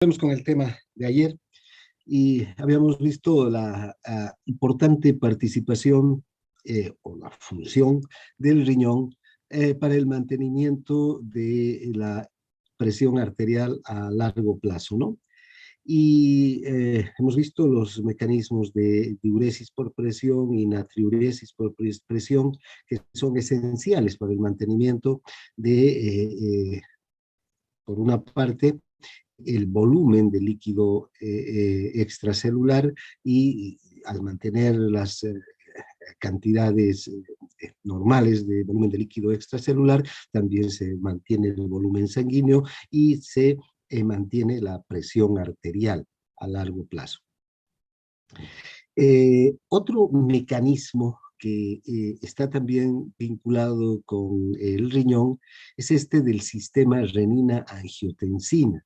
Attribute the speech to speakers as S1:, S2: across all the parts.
S1: Vamos con el tema de ayer y habíamos visto la importante participación o la función del riñón para el mantenimiento de la presión arterial a largo plazo, ¿no? Y hemos visto los mecanismos de diuresis por presión y natriuresis por presión que son esenciales para el mantenimiento de, por una parte, el volumen de líquido extracelular y al mantener las cantidades normales de volumen de líquido extracelular, también se mantiene el volumen sanguíneo y se mantiene la presión arterial a largo plazo. Otro mecanismo que está también vinculado con el riñón es este del sistema renina-angiotensina.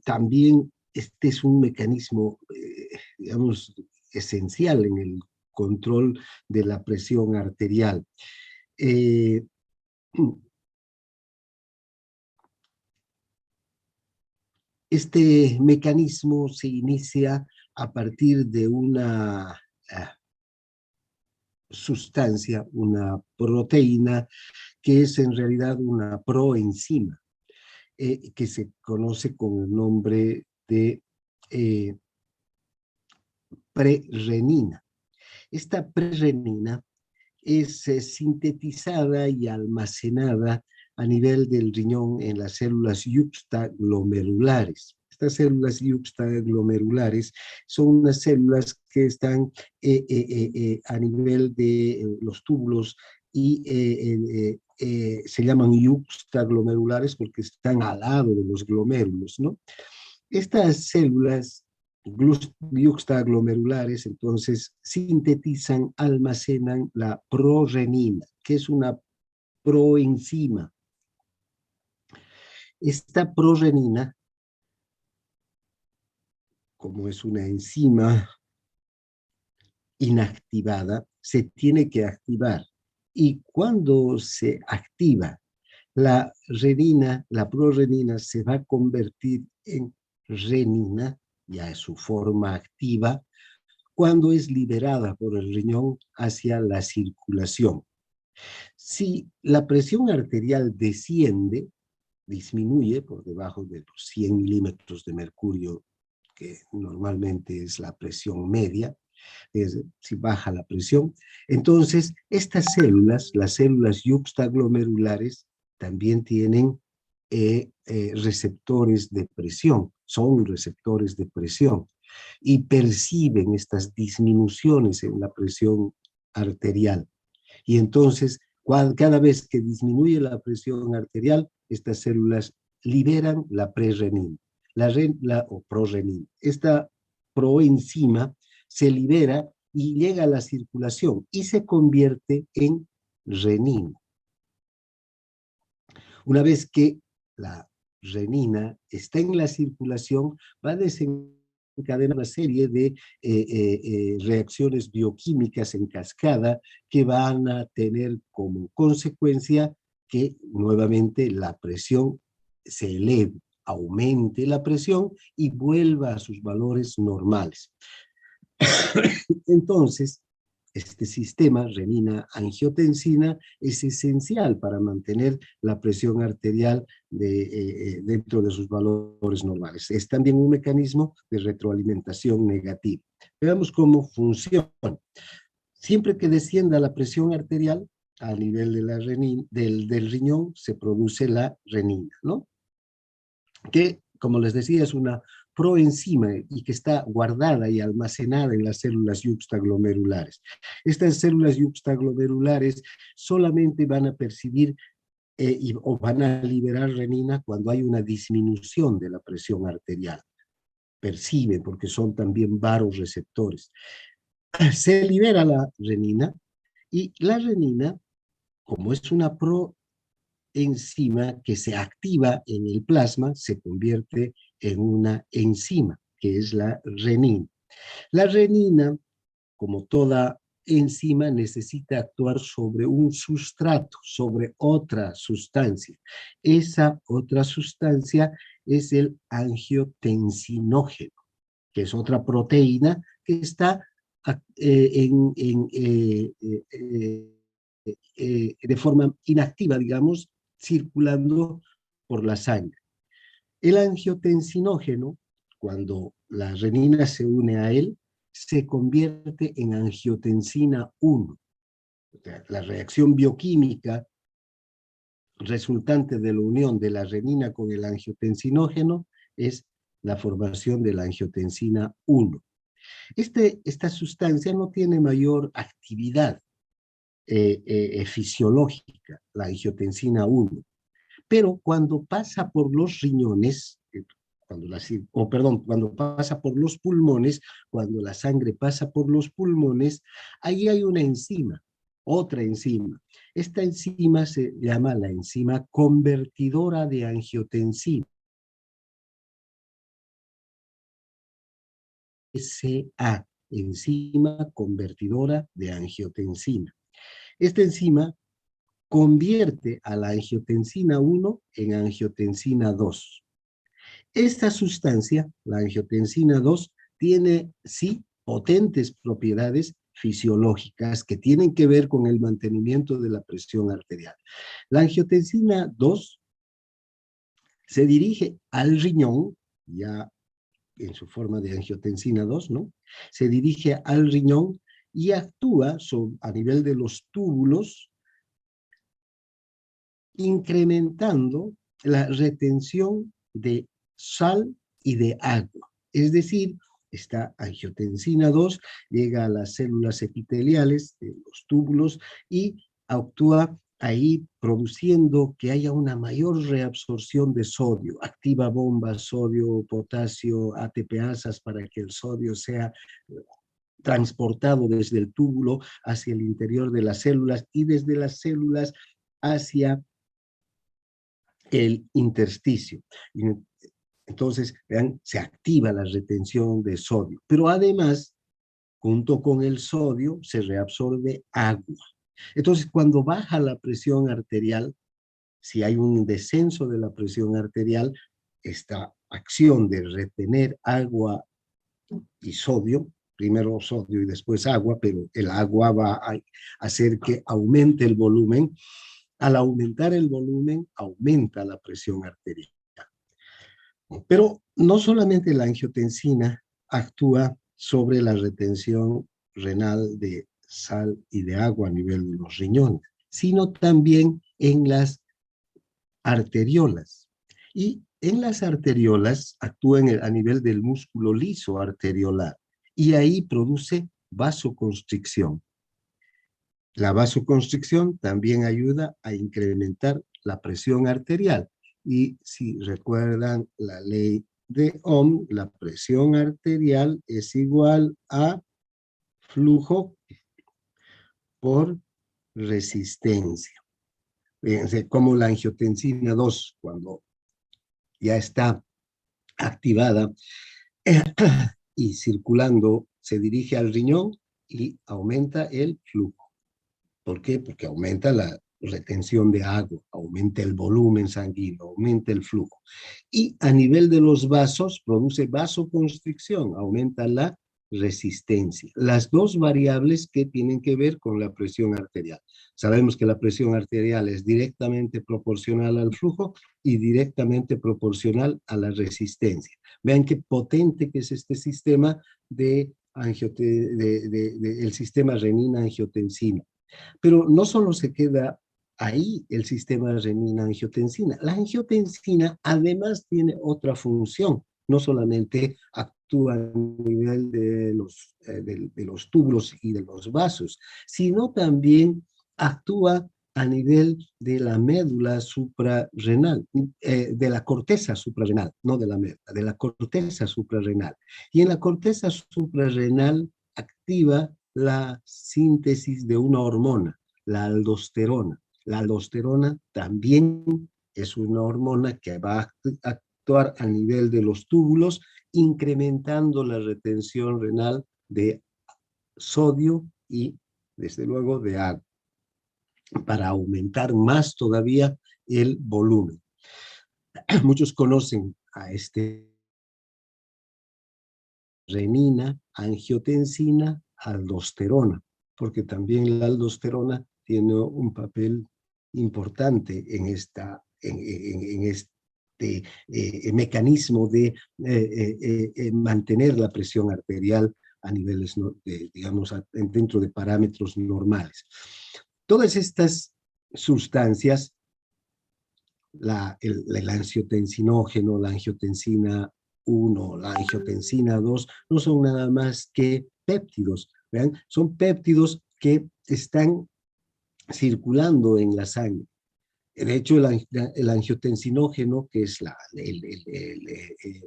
S1: También este es un mecanismo, digamos, esencial en el control de la presión arterial. Este mecanismo se inicia a partir de una sustancia, una proteína, que es en realidad una proenzima, que se conoce con el nombre de prerenina. Esta prerenina es sintetizada y almacenada a nivel del riñón en las células yuxtaglomerulares. Estas células yuxtaglomerulares son unas células que están a nivel de los túbulos y se llaman yuxtaglomerulares porque están al lado de los glomérulos, ¿no? Estas células yuxtaglomerulares entonces sintetizan, almacenan la prorenina, que es una proenzima. Esta prorenina, como es una enzima inactivada, se tiene que activar. Y cuando se activa, la renina, la prorenina se va a convertir en renina, ya es su forma activa, cuando es liberada por el riñón hacia la circulación. Si la presión arterial desciende, disminuye por debajo de los 100 milímetros de mercurio, que normalmente es la presión media, si baja la presión, entonces estas células, las células yuxtaglomerulares, también tienen receptores de presión, son receptores de presión, y perciben estas disminuciones en la presión arterial. Y entonces, cada vez que disminuye la presión arterial, estas células liberan la prerenina, o prorenina. Esta proenzima se libera y llega a la circulación y se convierte en renina. Una vez que la renina está en la circulación, va a desencadenar una serie de reacciones bioquímicas en cascada que van a tener como consecuencia que nuevamente la presión se eleve, aumente la presión y vuelva a sus valores normales. Entonces, este sistema renina-angiotensina es esencial para mantener la presión arterial dentro de sus valores normales. Es también un mecanismo de retroalimentación negativa. Veamos cómo funciona. Siempre que descienda la presión arterial a nivel de la del riñón, se produce la renina, ¿no? Que, como les decía, es una proenzima y que está guardada y almacenada en las células yuxtaglomerulares. Estas células yuxtaglomerulares solamente van a percibir o van a liberar renina cuando hay una disminución de la presión arterial. Perciben porque son también varoreceptores. Se libera la renina y la renina, como es una proenzima que se activa en el plasma, se convierte en una enzima, que es la renina. La renina, como toda enzima necesita actuar sobre un sustrato, sobre otra sustancia. Esa otra sustancia es el angiotensinógeno, que es otra proteína que está de forma inactiva, digamos, circulando por la sangre. El angiotensinógeno, cuando la renina se une a él, se convierte en angiotensina 1. O sea, la reacción bioquímica resultante de la unión de la renina con el angiotensinógeno es la formación de la angiotensina 1. Esta sustancia no tiene mayor actividad fisiológica, la angiotensina 1, pero cuando pasa por los riñones, cuando pasa por los pulmones, cuando la sangre pasa por los pulmones, ahí hay una enzima, otra enzima. Esta enzima se llama la enzima convertidora de angiotensina, SA, enzima convertidora de angiotensina. Esta enzima convierte a la angiotensina 1 en angiotensina 2. Esta sustancia, la angiotensina 2, tiene, sí, potentes propiedades fisiológicas que tienen que ver con el mantenimiento de la presión arterial. La angiotensina 2 se dirige al riñón, ya en su forma de angiotensina 2, ¿no? Se dirige al riñón y actúa a nivel de los túbulos, incrementando la retención de sal y de agua. Es decir, esta angiotensina 2 llega a las células epiteliales de los túbulos y actúa ahí produciendo que haya una mayor reabsorción de sodio. Activa bombas sodio, potasio, ATPasas para que el sodio sea transportado desde el túbulo hacia el interior de las células y desde las células hacia el intersticio. Entonces, vean, se activa la retención de sodio. Pero además, junto con el sodio, se reabsorbe agua. Entonces, cuando baja la presión arterial, si hay un descenso de la presión arterial, esta acción de retener agua y sodio, primero sodio y después agua, pero el agua va a hacer que aumente el volumen. Al aumentar el volumen, aumenta la presión arterial. Pero no solamente la angiotensina actúa sobre la retención renal de sal y de agua a nivel de los riñones, sino también en las arteriolas. Y en las arteriolas actúa a nivel del músculo liso arteriolar y ahí produce vasoconstricción. La vasoconstricción también ayuda a incrementar la presión arterial. Y si recuerdan la ley de Ohm, la presión arterial es igual a flujo por resistencia. Fíjense cómo la angiotensina 2, cuando ya está activada y circulando, se dirige al riñón y aumenta el flujo. ¿Por qué? Porque aumenta la retención de agua, aumenta el volumen sanguíneo, aumenta el flujo. Y a nivel de los vasos, produce vasoconstricción, aumenta la resistencia. Las dos variables que tienen que ver con la presión arterial. Sabemos que la presión arterial es directamente proporcional al flujo y directamente proporcional a la resistencia. Vean qué potente que es este sistema el sistema renina-angiotensina. Pero no solo se queda ahí el sistema renina-angiotensina. La angiotensina además tiene otra función. No solamente actúa a nivel de los túbulos y de los vasos, sino también actúa a nivel de la médula suprarrenal, de la corteza suprarrenal, no de la médula, de la corteza suprarrenal. Y en la corteza suprarrenal activa la síntesis de una hormona, la aldosterona. La aldosterona también es una hormona que va a actuar a nivel de los túbulos, incrementando la retención renal de sodio y desde luego, de agua, para aumentar más todavía el volumen. Muchos conocen a este renina, angiotensina, aldosterona, porque también la aldosterona tiene un papel importante en, en este mecanismo de mantener la presión arterial a niveles, digamos, dentro de parámetros normales. Todas estas sustancias, el angiotensinógeno, la angiotensina 1, la angiotensina 2, no son nada más que péptidos, ¿vean? Son péptidos que están circulando en la sangre. De hecho, el angiotensinógeno, que es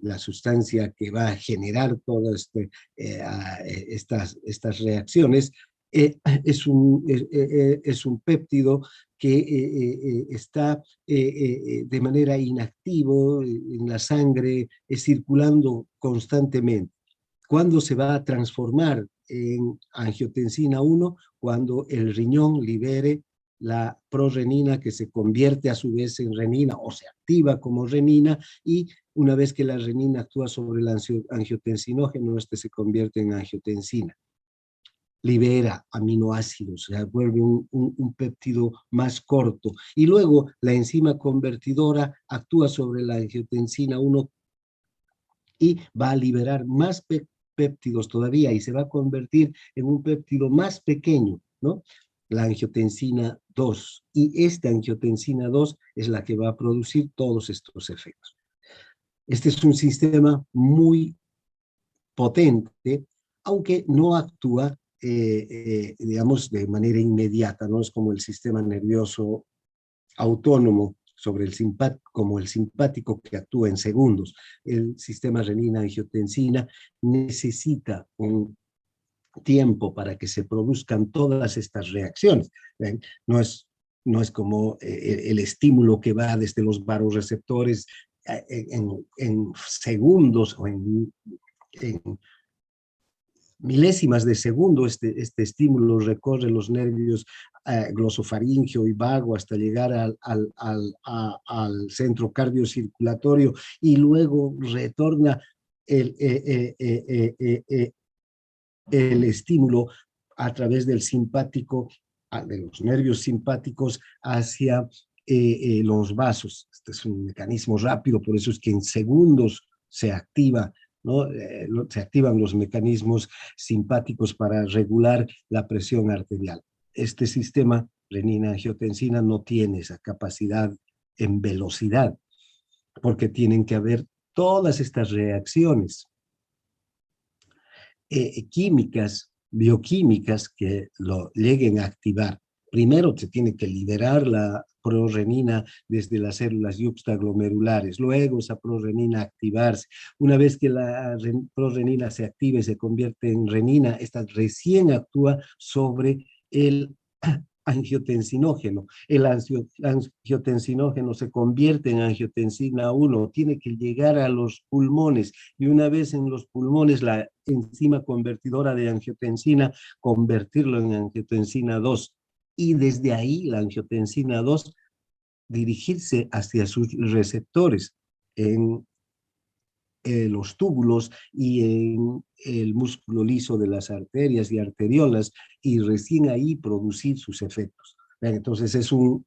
S1: la sustancia que va a generar todas estas reacciones, es un péptido que está de manera inactivo en la sangre, circulando constantemente. ¿Cuándo se va a transformar en angiotensina 1? Cuando el riñón libere la prorenina, que se convierte a su vez en renina o se activa como renina, y una vez que la renina actúa sobre el angiotensinógeno, este se convierte en angiotensina. Libera aminoácidos, o sea, vuelve un péptido más corto. Y luego la enzima convertidora actúa sobre la angiotensina 1 y va a liberar más péptidos todavía y se va a convertir en un péptido más pequeño, ¿no? La angiotensina 2. Y esta angiotensina 2 es la que va a producir todos estos efectos. Este es un sistema muy potente, aunque no actúa, digamos, de manera inmediata, no es como el sistema nervioso autónomo sobre como el simpático, que actúa en segundos. El sistema renina-angiotensina necesita un tiempo para que se produzcan todas estas reacciones. No es como el estímulo que va desde los vasoreceptores en segundos o en milésimas de segundo. Este estímulo recorre los nervios glosofaringeo y vago hasta llegar al centro cardiocirculatorio y luego retorna el estímulo a través del simpático, de los nervios simpáticos hacia los vasos. Este es un mecanismo rápido, por eso es que en segundos se activa, ¿no? Se activan los mecanismos simpáticos para regular la presión arterial. Este sistema renina-angiotensina no tiene esa capacidad en velocidad, porque tienen que haber todas estas reacciones químicas, bioquímicas, que lo lleguen a activar. Primero se tiene que liberar la prorenina desde las células yuxtaglomerulares, luego esa prorenina activarse. Una vez que la prorenina se activa y se convierte en renina, esta recién actúa sobre el angiotensinógeno. El angiotensinógeno se convierte en angiotensina 1, tiene que llegar a los pulmones, y una vez en los pulmones, la enzima convertidora de angiotensina, convertirlo en angiotensina 2, y desde ahí la angiotensina 2 dirigirse hacia sus receptores en los túbulos y en el músculo liso de las arterias y arteriolas, y recién ahí producir sus efectos. Entonces es un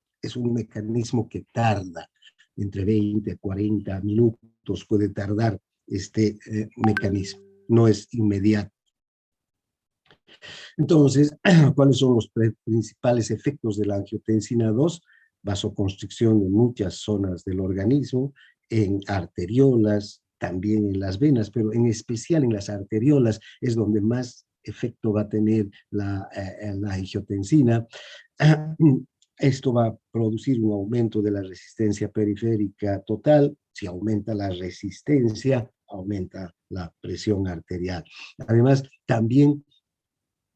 S1: mecanismo que tarda entre 20 a 40 minutos, puede tardar este mecanismo, no es inmediato. Entonces, ¿cuáles son los principales efectos de la angiotensina 2? Vasoconstricción en muchas zonas del organismo, en arteriolas, también en las venas, pero en especial en las arteriolas es donde más efecto va a tener la angiotensina. Esto va a producir un aumento de la resistencia periférica total. Si aumenta la resistencia, aumenta la presión arterial. Además, también,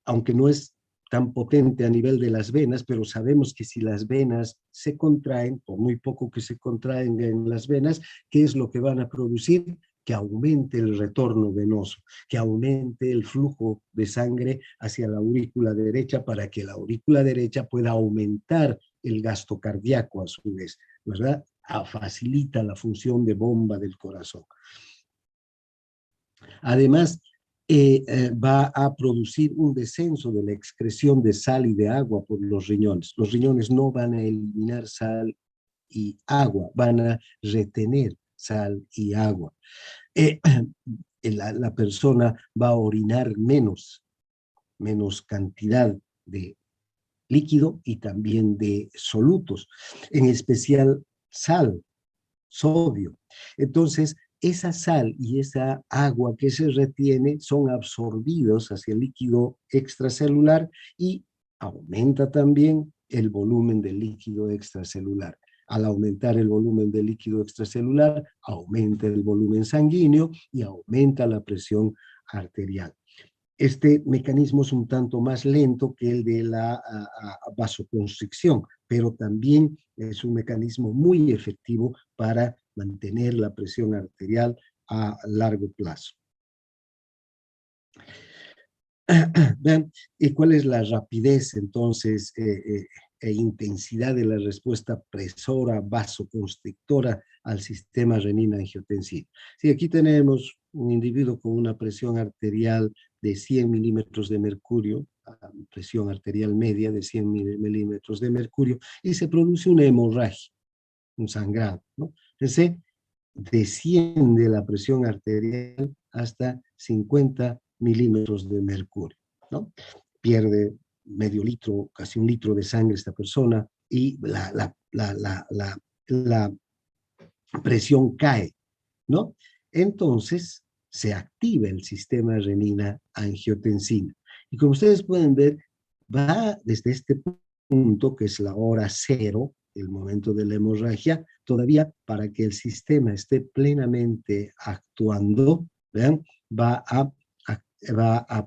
S1: aunque no es tan potente a nivel de las venas, pero sabemos que si las venas se contraen, por muy poco que se contraen en las venas, ¿qué es lo que van a producir? que aumente el retorno venoso, que aumente el flujo de sangre hacia la aurícula derecha para que la aurícula derecha pueda aumentar el gasto cardíaco a su vez, ¿verdad? Facilita la función de bomba del corazón. Además, va a producir un descenso de la excreción de sal y de agua por los riñones. Los riñones no van a eliminar sal y agua, van a retener sal y agua. La persona va a orinar menos cantidad de líquido y también de solutos, en especial sal, sodio. Entonces, esa sal y esa agua que se retiene son absorbidos hacia el líquido extracelular y aumenta también el volumen del líquido extracelular. Al aumentar el volumen del líquido extracelular, aumenta el volumen sanguíneo y aumenta la presión arterial. Este mecanismo es un tanto más lento que el de la vasoconstricción, pero también es un mecanismo muy efectivo para mantener la presión arterial a largo plazo. Vean, ¿cuál es la rapidez entonces e intensidad de la respuesta presora vasoconstrictora al sistema renina-angiotensina? Sí, aquí tenemos un individuo con una presión arterial de 100 milímetros de mercurio, presión arterial media de 100 milímetros de mercurio, y se produce una hemorragia, un sangrado, ¿no? Entonces, desciende la presión arterial hasta 50 milímetros de mercurio, ¿no? Pierde medio litro, casi un litro de sangre esta persona y la presión cae, ¿no? Entonces se activa el sistema renina-angiotensina. Y como ustedes pueden ver, va desde este punto, que es la hora cero, el momento de la hemorragia, todavía para que el sistema esté plenamente actuando, ¿vean? Va a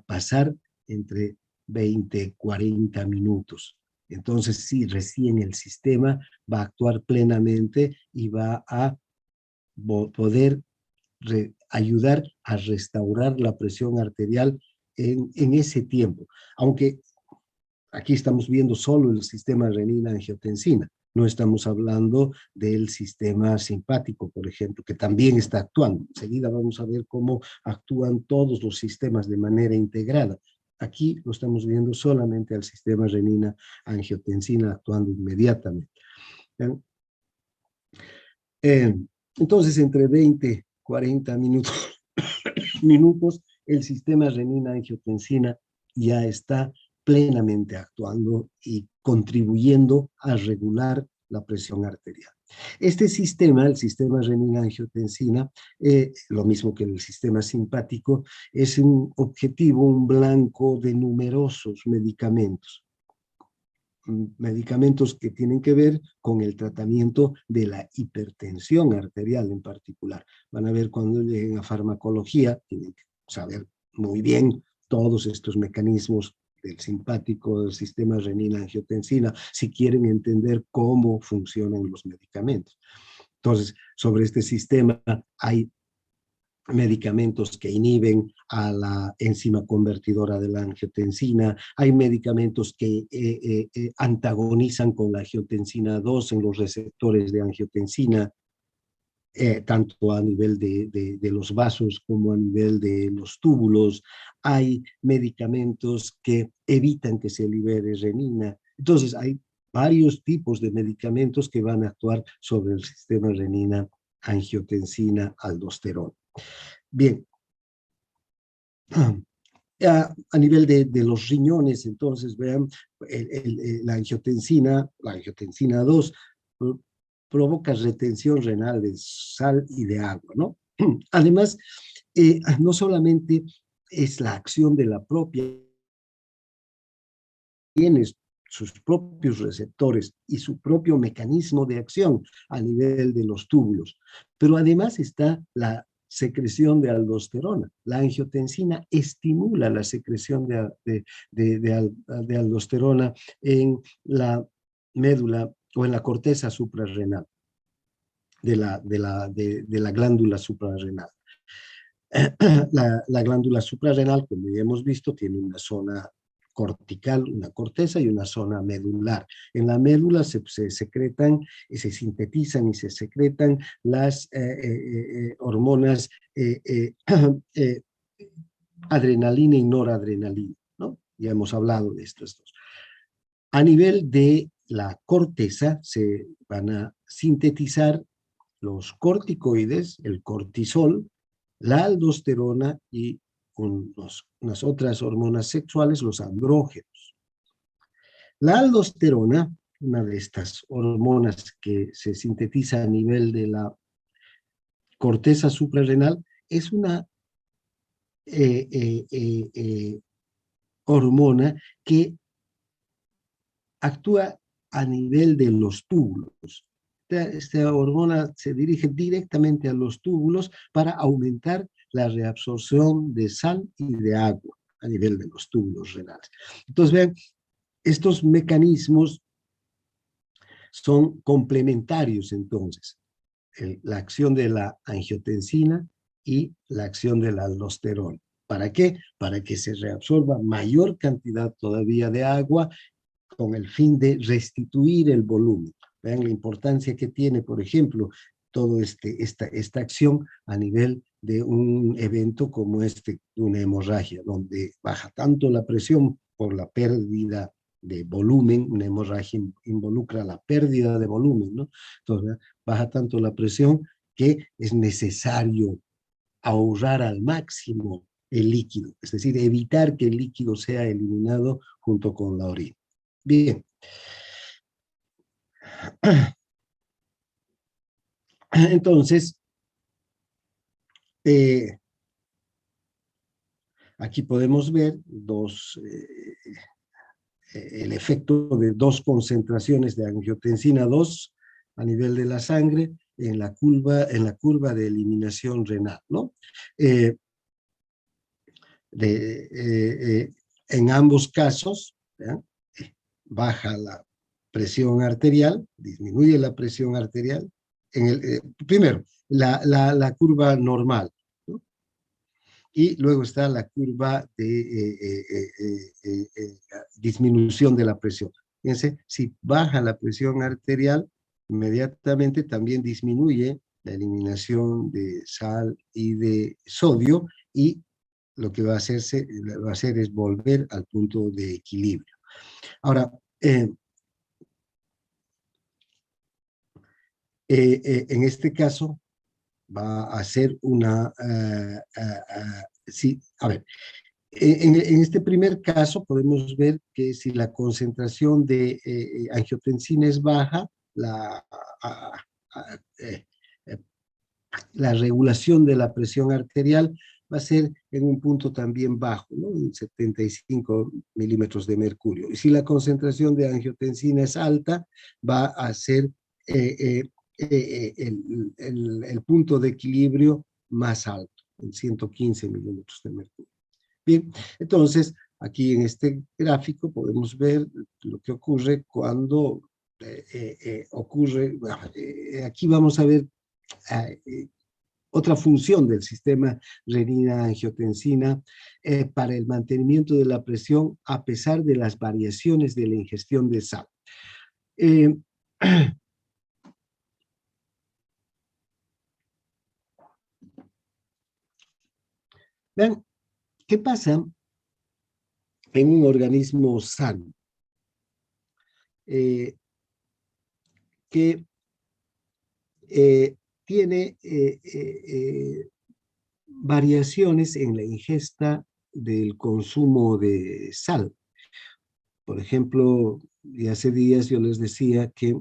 S1: pasar entre 20, 40 minutos. Entonces, sí, recién el sistema va a actuar plenamente y va a poder ayudar a restaurar la presión arterial en ese tiempo. Aunque aquí estamos viendo solo el sistema renina-angiotensina, no estamos hablando del sistema simpático, por ejemplo, que también está actuando. Enseguida vamos a ver cómo actúan todos los sistemas de manera integrada. Aquí lo estamos viendo solamente al sistema renina-angiotensina actuando inmediatamente. Entonces, entre 20, 40 minutos, el sistema renina-angiotensina ya está plenamente actuando y contribuyendo a regular la presión arterial. Este sistema, el sistema renina-angiotensina, lo mismo que el sistema simpático, es un objetivo, un blanco de numerosos medicamentos que tienen que ver con el tratamiento de la hipertensión arterial en particular. Van a ver cuando lleguen a farmacología, tienen que saber muy bien todos estos mecanismos del simpático, del sistema renina-angiotensina, si quieren entender cómo funcionan los medicamentos. Entonces, sobre este sistema hay medicamentos que inhiben a la enzima convertidora de la angiotensina, hay medicamentos que antagonizan con la angiotensina 2 en los receptores de angiotensina, tanto a nivel de los vasos como a nivel de los túbulos, hay medicamentos que evitan que se libere renina. Entonces hay varios tipos de medicamentos que van a actuar sobre el sistema renina-angiotensina-aldosterona. Bien, a nivel de los riñones, entonces, vean, la angiotensina 2, provoca retención renal de sal y de agua, ¿no? Además, no solamente es la acción de la propia, tiene sus propios receptores y su propio mecanismo de acción a nivel de los túbulos, pero además está la secreción de aldosterona. La angiotensina estimula la secreción de aldosterona en la médula o en la corteza suprarrenal de la glándula suprarrenal. La glándula suprarrenal, como ya hemos visto, tiene una zona cortical, una corteza y una zona medular. En la médula se secretan, se sintetizan y se secretan las hormonas eh, adrenalina y noradrenalina, ¿no? Ya hemos hablado de estos dos. A nivel de la corteza se van a sintetizar los corticoides, el cortisol, la aldosterona y unas otras hormonas sexuales, los andrógenos. La aldosterona, una de estas hormonas que se sintetiza a nivel de la corteza suprarrenal, es una eh, eh, eh, eh, hormona que actúa a nivel de los túbulos. Esta hormona se dirige directamente a los túbulos para aumentar la reabsorción de sal y de agua a nivel de los túbulos renales. Entonces, vean, estos mecanismos son complementarios entonces. La acción de la angiotensina y la acción de la aldosterona. ¿Para qué? Para que se reabsorba mayor cantidad todavía de agua con el fin de restituir el volumen. Vean la importancia que tiene, por ejemplo, toda esta acción a nivel de un evento como una hemorragia, donde baja tanto la presión por la pérdida de volumen. Una hemorragia involucra la pérdida de volumen, ¿no? Entonces, baja tanto la presión que es necesario ahorrar al máximo el líquido, es decir, evitar que el líquido sea eliminado junto con la orina. Bien. Entonces, aquí podemos ver el efecto de dos concentraciones de angiotensina 2 a nivel de la sangre en la curva de eliminación renal, ¿no? En ambos casos, ¿ya? Baja la presión arterial, disminuye la presión arterial. Primero, la curva normal, ¿no? Y luego está la curva de disminución de la presión. Fíjense, si baja la presión arterial, inmediatamente también disminuye la eliminación de sal y de sodio, y lo que va a hacer es volver al punto de equilibrio. Ahora, en este caso va a ser sí, a ver, en este primer caso podemos ver que si la concentración de angiotensina es baja, la regulación de la presión arterial va a ser en un punto también bajo, ¿no? En 75 milímetros de mercurio. Y si la concentración de angiotensina es alta, va a ser el punto de equilibrio más alto, en 115 milímetros de mercurio. Bien, entonces aquí en este gráfico podemos ver lo que ocurre cuando aquí vamos a ver otra función del sistema renina-angiotensina para el mantenimiento de la presión a pesar de las variaciones de la ingestión de sal. Vean, ¿qué pasa en un organismo sano? Que tiene variaciones en la ingesta del consumo de sal. Por ejemplo, y hace días yo les decía que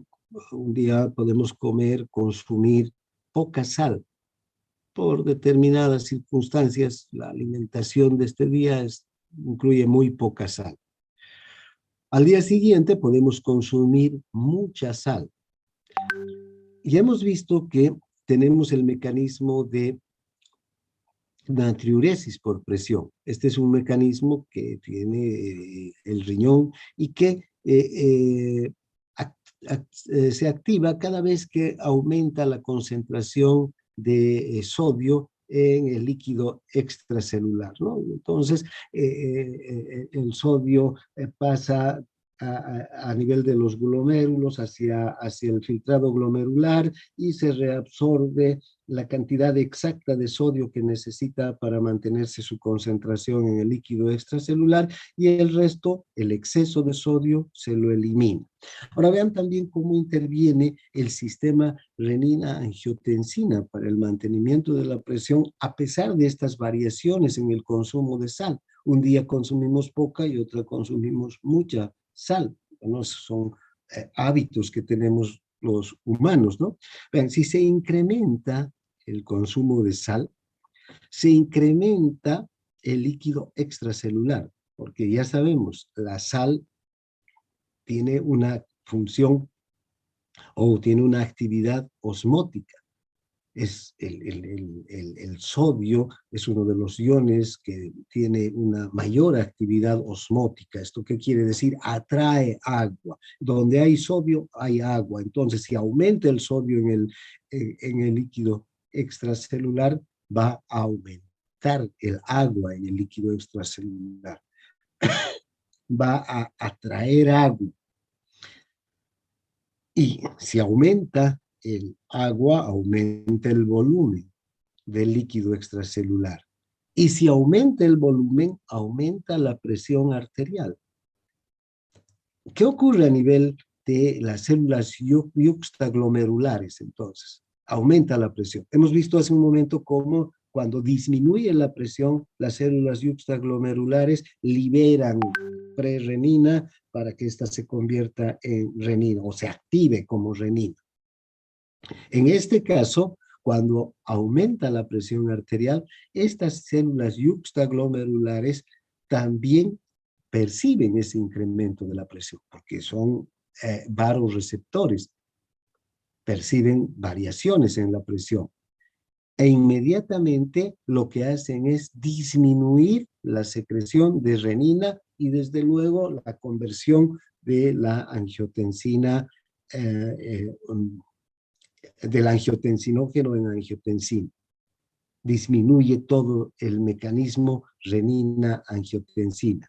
S1: un día podemos consumir poca sal. Por determinadas circunstancias, la alimentación de este día incluye muy poca sal. Al día siguiente podemos consumir mucha sal. Y hemos visto que tenemos el mecanismo de natriuresis por presión. Este es un mecanismo que tiene el riñón y que se activa cada vez que aumenta la concentración de sodio en el líquido extracelular, ¿no? Entonces, el sodio pasa a nivel de los glomérulos hacia el filtrado glomerular y se reabsorbe la cantidad exacta de sodio que necesita para mantenerse su concentración en el líquido extracelular, y el resto, el exceso de sodio, se lo elimina. Ahora vean también cómo interviene el sistema renina-angiotensina para el mantenimiento de la presión a pesar de estas variaciones en el consumo de sal. Un día consumimos poca y otro consumimos mucha sal, ¿no? Son hábitos que tenemos los humanos, ¿no? Vean, si se incrementa el consumo de sal, se incrementa el líquido extracelular, porque ya sabemos, la sal tiene una función o tiene una actividad osmótica. Es el sodio es uno de los iones que tiene una mayor actividad osmótica. ¿Esto qué quiere decir? Atrae agua. Donde hay sodio, hay agua. Entonces, si aumenta el sodio en el líquido extracelular, va a aumentar el agua en el líquido extracelular. Va a atraer agua. Y si aumenta el agua, aumenta el volumen del líquido extracelular. Y si aumenta el volumen, aumenta la presión arterial. ¿Qué ocurre a nivel de las células yuxtaglomerulares entonces? Aumenta la presión. Hemos visto hace un momento cómo cuando disminuye la presión, las células yuxtaglomerulares liberan prerenina para que ésta se convierta en renina o se active como renina. En este caso, cuando aumenta la presión arterial, estas células yuxtaglomerulares también perciben ese incremento de la presión, porque son varoreceptores, perciben variaciones en la presión. E inmediatamente lo que hacen es disminuir la secreción de renina y desde luego la conversión de la angiotensina del angiotensinógeno en angiotensina. Disminuye todo el mecanismo renina-angiotensina.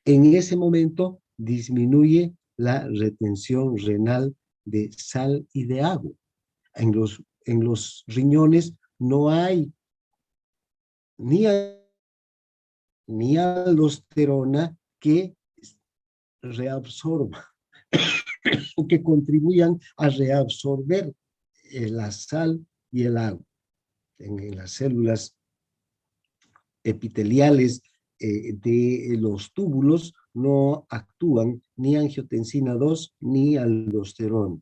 S1: En ese momento disminuye la retención renal de sal y de agua. En los riñones no hay ni aldosterona que reabsorba o que contribuyan a reabsorber la sal y el agua. En las células epiteliales de los túbulos no actúan ni angiotensina 2 ni aldosterona,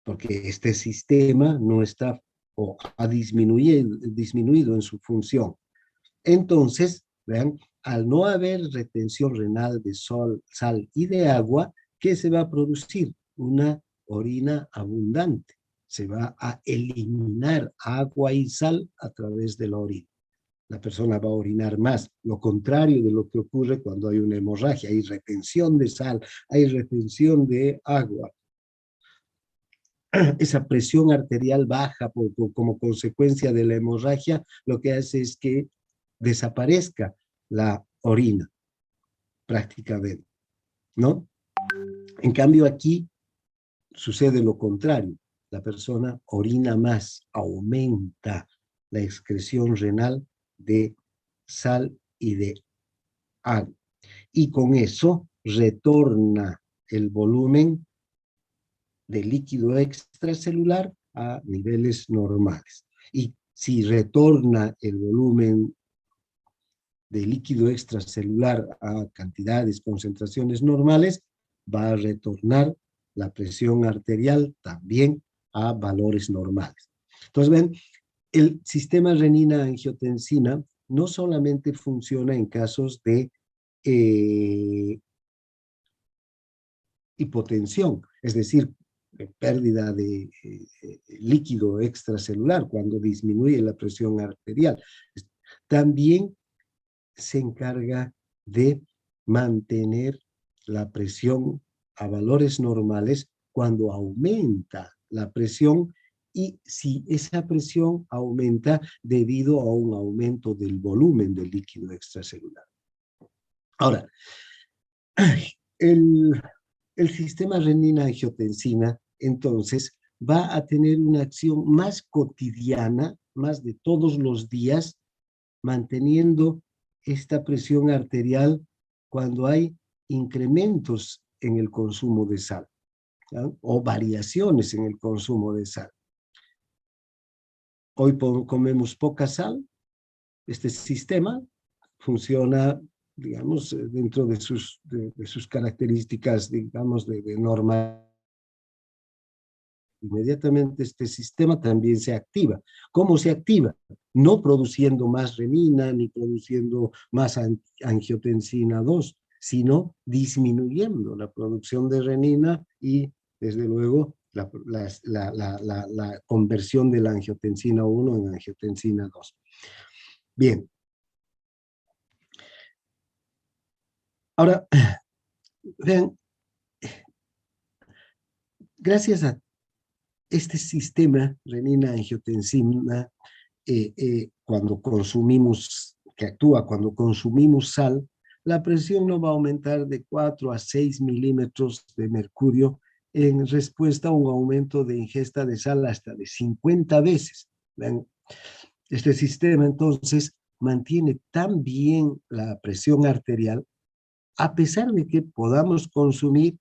S1: porque este sistema no está o ha disminuido en su función. Entonces, vean, al no haber retención renal de sal y de agua, ¿qué se va a producir? Una orina abundante. Se va a eliminar agua y sal a través de la orina. La persona va a orinar más, lo contrario de lo que ocurre cuando hay una hemorragia. Hay retención de sal, hay retención de agua. Esa presión arterial baja como consecuencia de la hemorragia, lo que hace es que desaparezca la orina, prácticamente, ¿no? En cambio aquí sucede lo contrario. La persona orina más, aumenta la excreción renal de sal y de agua. Y con eso retorna el volumen de líquido extracelular a niveles normales. Y si retorna el volumen de líquido extracelular a cantidades, concentraciones normales, va a retornar la presión arterial también a valores normales. Entonces, ven, el sistema renina-angiotensina no solamente funciona en casos de hipotensión, es decir, pérdida de líquido extracelular cuando disminuye la presión arterial. También se encarga de mantener la presión a valores normales cuando aumenta la presión y si esa presión aumenta debido a un aumento del volumen del líquido extracelular. Ahora, el, el sistema renina-angiotensina, entonces, va a tener una acción más cotidiana, más de todos los días, manteniendo esta presión arterial cuando hay incrementos en el consumo de sal, ¿ya? O variaciones en el consumo de sal. Hoy comemos poca sal, este sistema funciona, digamos, dentro de sus características, digamos, de norma. Inmediatamente este sistema también se activa. ¿Cómo se activa? No produciendo más renina ni produciendo más angiotensina 2, sino disminuyendo la producción de renina y, desde luego, la conversión de la angiotensina 1 en angiotensina 2. Bien. Ahora, vean, gracias a este sistema renina-angiotensina, cuando consumimos, que actúa cuando consumimos sal, la presión no va a aumentar de 4 a 6 milímetros de mercurio en respuesta a un aumento de ingesta de sal hasta de 50 veces. ¿Ven? Este sistema entonces mantiene tan bien la presión arterial a pesar de que podamos consumir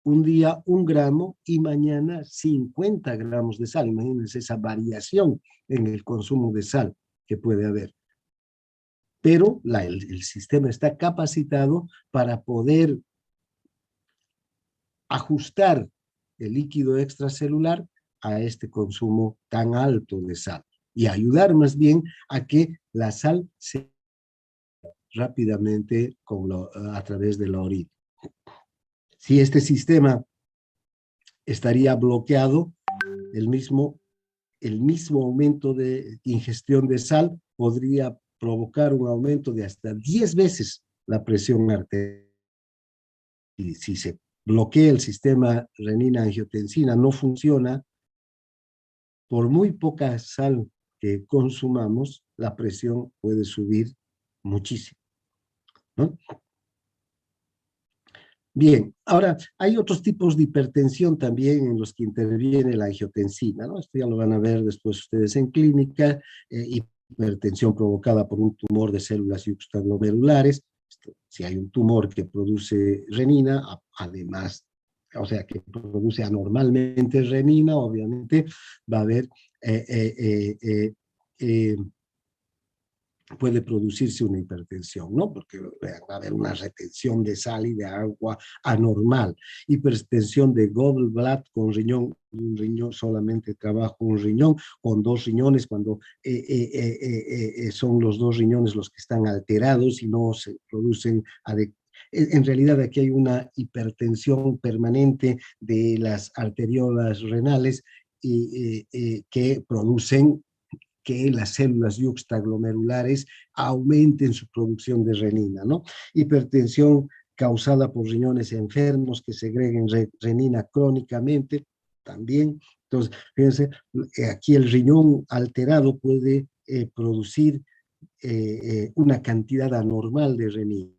S1: un día 1 gramo y mañana 50 gramos de sal. Imagínense esa variación en el consumo de sal que puede haber. Pero el sistema está capacitado para poder ajustar el líquido extracelular a este consumo tan alto de sal y ayudar más bien a que la sal se rápidamente a través de la orina. Si este sistema estaría bloqueado, el mismo aumento de ingestión de sal podría provocar un aumento de hasta 10 veces la presión arterial. Y si se bloquea el sistema renina-angiotensina, no funciona, por muy poca sal que consumamos, la presión puede subir muchísimo, ¿no? Bien, ahora hay otros tipos de hipertensión también en los que interviene la angiotensina, ¿no? Esto ya lo van a ver después ustedes en clínica, hipertensión provocada por un tumor de células yuxtaglomerulares. Si hay un tumor que produce renina, además, o sea, que produce anormalmente renina, obviamente va a haber puede producirse una hipertensión, ¿no? Porque va a haber una retención de sal y de agua anormal. Hipertensión de gallbladder con riñón, un riñón solamente trabaja un riñón, con 2 riñones, cuando son los 2 riñones los que están alterados y no se producen adecuadamente. En realidad aquí hay una hipertensión permanente de las arteriolas renales que producen que las células yuxtaglomerulares aumenten su producción de renina, ¿no? Hipertensión causada por riñones enfermos que segreguen renina crónicamente, también. Entonces, fíjense, aquí el riñón alterado puede producir una cantidad anormal de renina.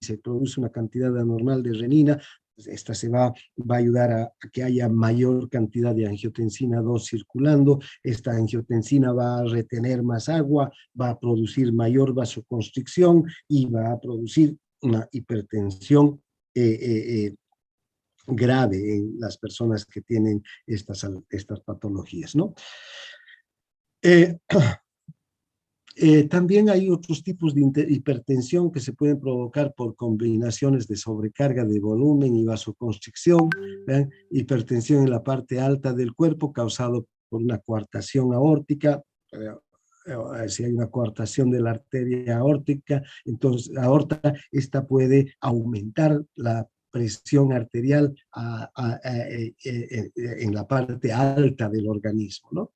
S1: Se produce una cantidad anormal de renina, esta va a ayudar a que haya mayor cantidad de angiotensina 2 circulando, esta angiotensina va a retener más agua, va a producir mayor vasoconstricción y va a producir una hipertensión grave en las personas que tienen estas patologías, ¿no? También hay otros tipos de hipertensión que se pueden provocar por combinaciones de sobrecarga de volumen y vasoconstricción, ¿ven? Hipertensión en la parte alta del cuerpo causado por una coartación aórtica. Si hay una coartación de la arteria aórtica, entonces aorta, esta puede aumentar la presión arterial en la parte alta del organismo, ¿no?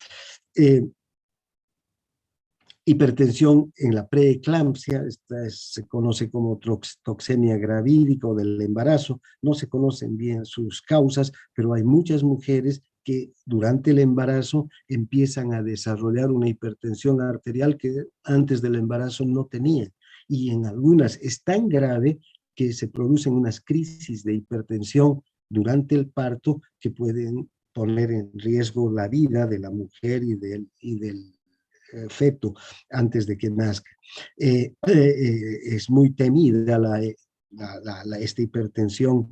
S1: Hipertensión en la preeclampsia, se conoce como toxemia gravídica o del embarazo, no se conocen bien sus causas, pero hay muchas mujeres que durante el embarazo empiezan a desarrollar una hipertensión arterial que antes del embarazo no tenían. Y en algunas es tan grave que se producen unas crisis de hipertensión durante el parto que pueden poner en riesgo la vida de la mujer y del feto antes de que nazca. Es muy temida esta hipertensión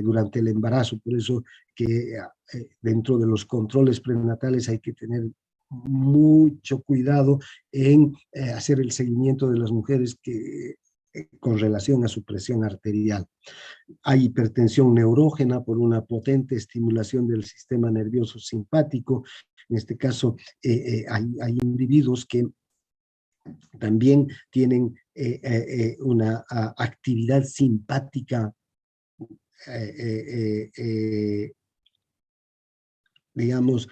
S1: durante el embarazo, por eso que dentro de los controles prenatales hay que tener mucho cuidado en hacer el seguimiento de las mujeres con relación a su presión arterial. Hay hipertensión neurógena por una potente estimulación del sistema nervioso simpático. En este caso, hay individuos que también tienen una actividad simpática digamos,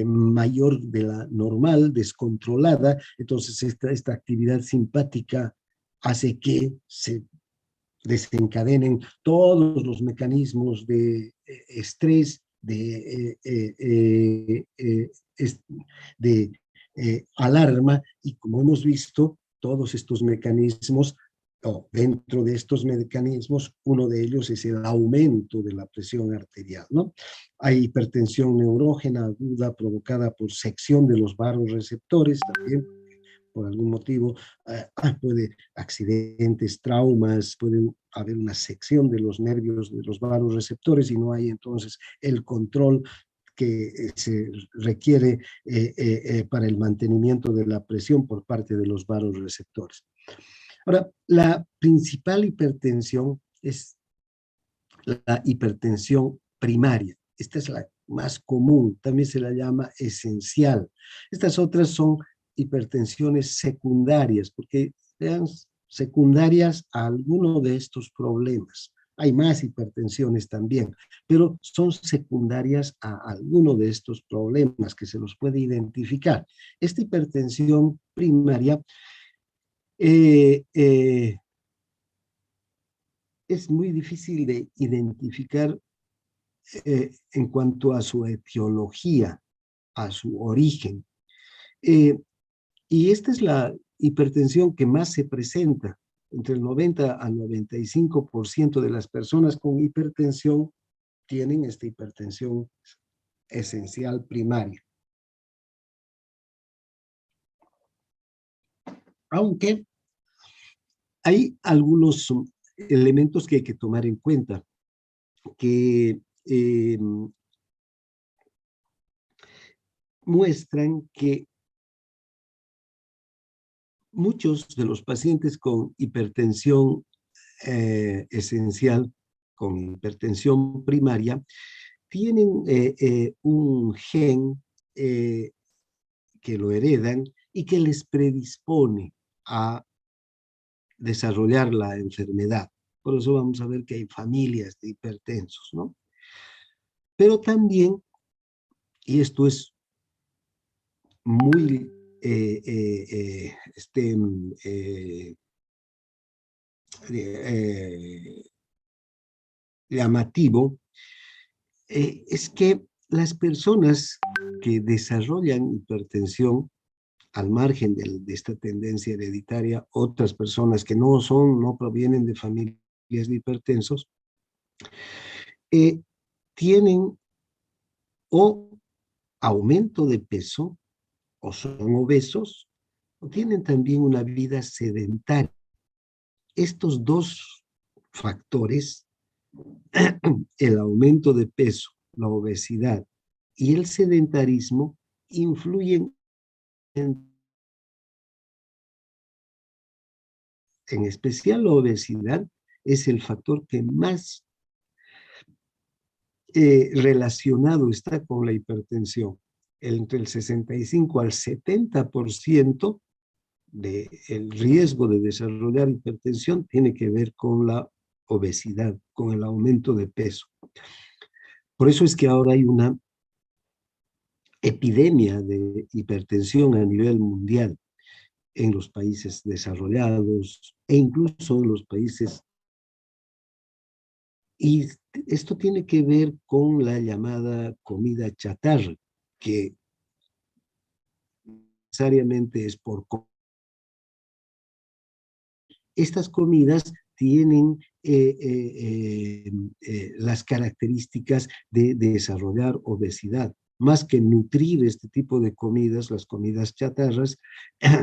S1: mayor de la normal, descontrolada. Entonces esta actividad simpática hace que se desencadenen todos los mecanismos de estrés, de alarma, y como hemos visto, todos estos mecanismos, dentro de estos mecanismos, uno de ellos es el aumento de la presión arterial, ¿no? Hay hipertensión neurógena aguda provocada por sección de los vasoreceptores también, por algún motivo, puede accidentes, traumas, pueden haber una sección de los nervios de los vasoreceptores y no hay entonces el control que se requiere para el mantenimiento de la presión por parte de los vasoreceptores. Ahora, la principal hipertensión es la hipertensión primaria. Esta es la más común, también se la llama esencial. Estas otras son hipertensiones secundarias, porque sean secundarias a alguno de estos problemas. Hay más hipertensiones también, pero son secundarias a alguno de estos problemas que se los puede identificar. Esta hipertensión primaria es muy difícil de identificar en cuanto a su etiología, a su origen. Y esta es la hipertensión que más se presenta. Entre el 90 al 95% de las personas con hipertensión tienen esta hipertensión esencial primaria. Aunque hay algunos elementos que hay que tomar en cuenta, que muestran que muchos de los pacientes con hipertensión esencial, con hipertensión primaria, tienen un gen que lo heredan y que les predispone a desarrollar la enfermedad. Por eso vamos a ver que hay familias de hipertensos, ¿no? Pero también, y esto es muy llamativo, es que las personas que desarrollan hipertensión, al margen de esta tendencia hereditaria, otras personas que no provienen de familias de hipertensos, tienen o aumento de peso, o son obesos, o tienen también una vida sedentaria. Estos dos factores, el aumento de peso, la obesidad y el sedentarismo, influyen en especial la obesidad, es el factor que más relacionado está con la hipertensión. Entre el 65 al 70% del riesgo de desarrollar hipertensión tiene que ver con la obesidad, con el aumento de peso. Por eso es que ahora hay una epidemia de hipertensión a nivel mundial en los países desarrollados e incluso en los países, y Esto tiene que ver con la llamada comida chatarra, que necesariamente es por... Estas comidas tienen las características de desarrollar obesidad. Más que nutrir este tipo de comidas, las comidas chatarras,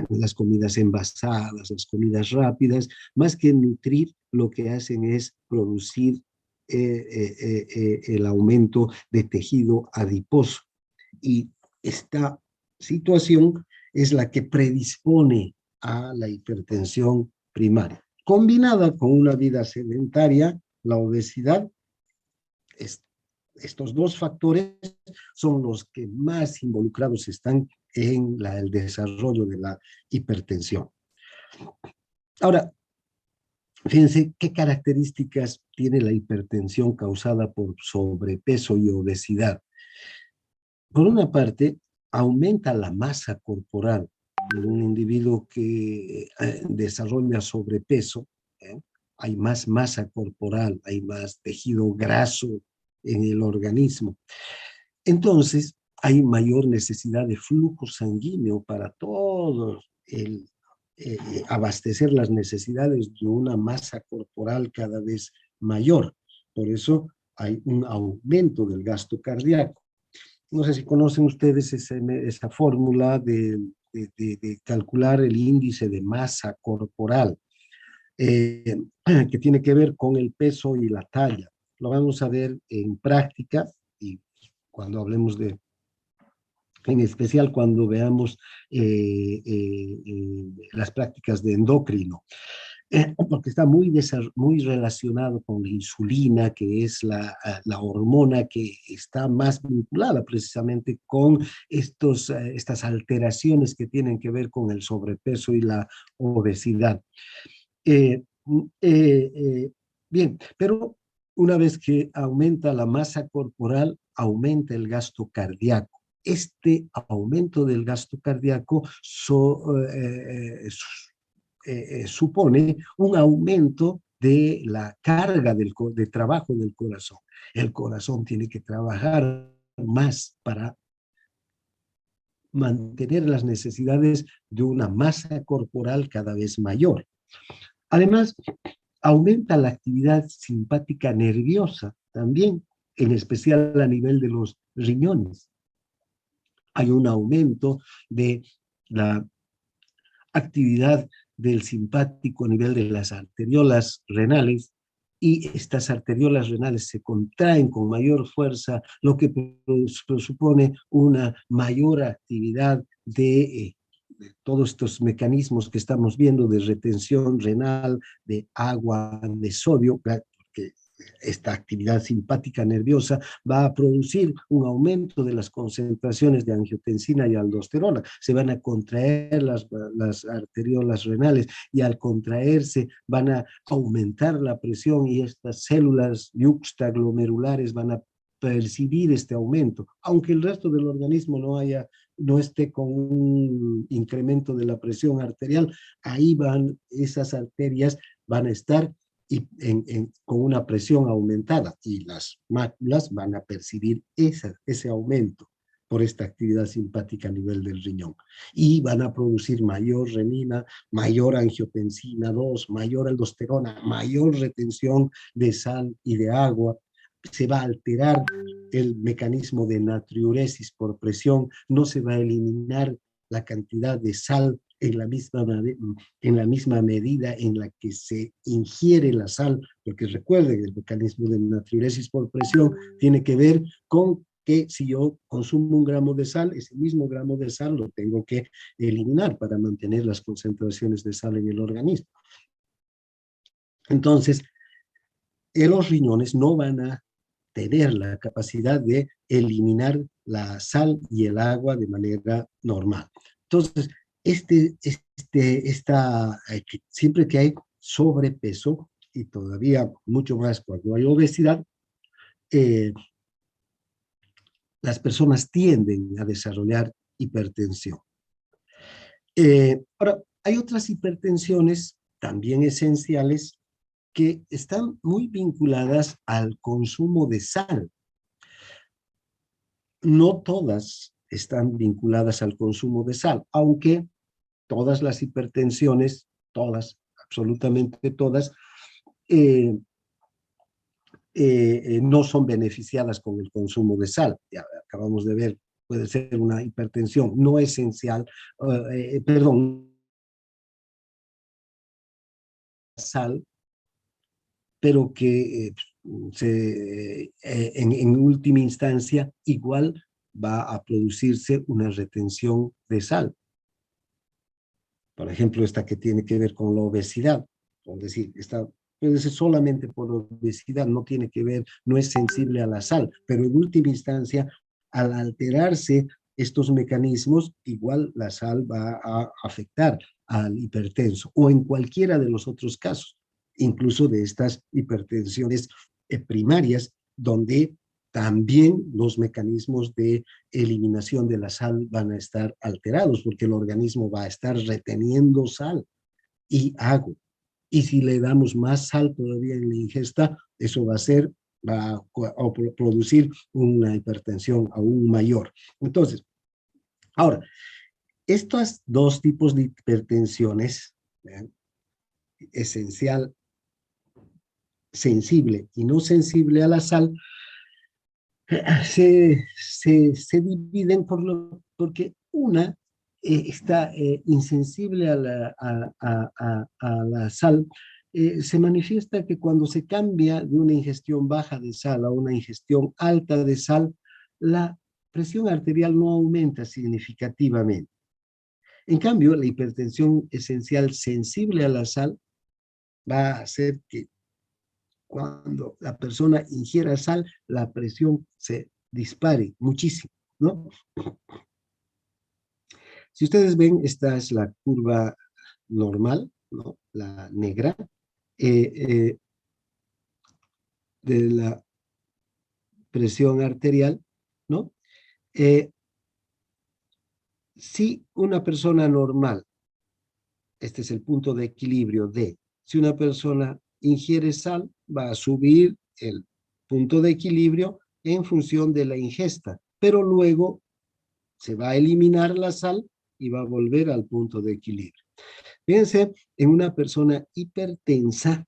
S1: las comidas envasadas, las comidas rápidas, más que nutrir, lo que hacen es producir el aumento de tejido adiposo. Y esta situación es la que predispone a la hipertensión primaria. Combinada con una vida sedentaria, la obesidad, estos dos factores son los que más involucrados están en el desarrollo de la hipertensión. Ahora, fíjense qué características tiene la hipertensión causada por sobrepeso y obesidad. Por una parte, aumenta la masa corporal en un individuo que desarrolla sobrepeso, ¿eh? Hay más masa corporal, hay más tejido graso en el organismo. Entonces, hay mayor necesidad de flujo sanguíneo para todo abastecer las necesidades de una masa corporal cada vez mayor. Por eso hay un aumento del gasto cardíaco. No sé si conocen ustedes esa fórmula de calcular el índice de masa corporal, que tiene que ver con el peso y la talla. Lo vamos a ver en práctica y cuando hablemos en especial cuando veamos las prácticas de endocrino. Porque está muy relacionado con la insulina, que es la hormona que está más vinculada precisamente con estas alteraciones que tienen que ver con el sobrepeso y la obesidad. Eh, Bien, pero una vez que aumenta la masa corporal, aumenta el gasto cardíaco. Este aumento del gasto cardíaco supone un aumento de la carga de trabajo del corazón. El corazón tiene que trabajar más para mantener las necesidades de una masa corporal cada vez mayor. Además, aumenta la actividad simpática nerviosa también, en especial a nivel de los riñones. Hay un aumento de la actividad del simpático a nivel de las arteriolas renales, y estas arteriolas renales se contraen con mayor fuerza, lo que presupone una mayor actividad de todos estos mecanismos que estamos viendo de retención renal, de agua, de sodio, porque esta actividad simpática nerviosa va a producir un aumento de las concentraciones de angiotensina y aldosterona. Se van a contraer las arteriolas renales y al contraerse van a aumentar la presión y estas células yuxtaglomerulares van a percibir este aumento, aunque el resto del organismo no esté con un incremento de la presión arterial, ahí esas arterias van a estar con una presión aumentada y las máculas van a percibir ese aumento por esta actividad simpática a nivel del riñón. Y van a producir mayor renina, mayor angiotensina 2, mayor aldosterona, mayor retención de sal y de agua. Se va a alterar el mecanismo de natriuresis por presión, no se va a eliminar la cantidad de sal en la misma medida en la que se ingiere la sal, porque recuerden, el mecanismo de natriuresis por presión tiene que ver con que si yo consumo 1 gramo de sal, ese mismo gramo de sal lo tengo que eliminar para mantener las concentraciones de sal en el organismo. Entonces, los riñones no van a tener la capacidad de eliminar la sal y el agua de manera normal. Entonces, siempre que hay sobrepeso, y todavía mucho más cuando hay obesidad, las personas tienden a desarrollar hipertensión. Ahora, hay otras hipertensiones también esenciales que están muy vinculadas al consumo de sal. No todas están vinculadas al consumo de sal, aunque todas las hipertensiones, todas, absolutamente todas, eh, no son beneficiadas con el consumo de sal. Ya acabamos de ver, puede ser una hipertensión no esencial, perdón, sal, pero que en última instancia igual va a producirse una retención de sal. Por ejemplo, esta que tiene que ver con la obesidad, es decir, esta puede ser solamente por obesidad, no tiene que ver, no es sensible a la sal, pero en última instancia, al alterarse estos mecanismos, igual la sal va a afectar al hipertenso, o en cualquiera de los otros casos, incluso de estas hipertensiones primarias, donde también los mecanismos de eliminación de la sal van a estar alterados, porque el organismo va a estar reteniendo sal y agua. Y si le damos más sal todavía en la ingesta, eso va a producir una hipertensión aún mayor. Entonces, ahora, estos dos tipos de hipertensiones, esencial, sensible y no sensible a la sal, se dividen porque una está insensible a la sal. Se manifiesta que cuando se cambia de una ingestión baja de sal a una ingestión alta de sal, la presión arterial no aumenta significativamente. En cambio, la hipertensión esencial sensible a la sal va a hacer que cuando la persona ingiera sal, la presión se dispare muchísimo, ¿no? Si ustedes ven, esta es la curva normal, ¿no? La negra, eh, eh, de la presión arterial, ¿no? Eh, si una persona normal, este es el punto de equilibrio de, si una persona ingiere sal, va a subir el punto de equilibrio en función de la ingesta, pero luego se va a eliminar la sal y va a volver al punto de equilibrio. Fíjense en una persona hipertensa,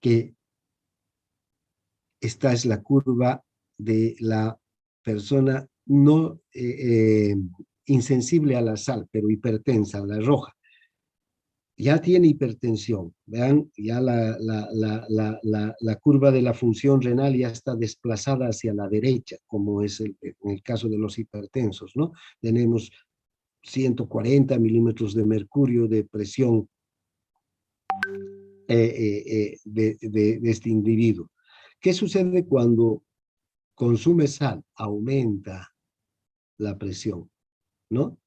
S1: que esta es la curva de la persona no insensible a la sal, pero hipertensa, la roja. Ya tiene hipertensión, vean, ya la curva de la función renal ya está desplazada hacia la derecha, como es en el caso de los hipertensos, ¿no? Tenemos 140 milímetros de mercurio de presión de este individuo. ¿Qué sucede cuando consume sal? Aumenta la presión, ¿no?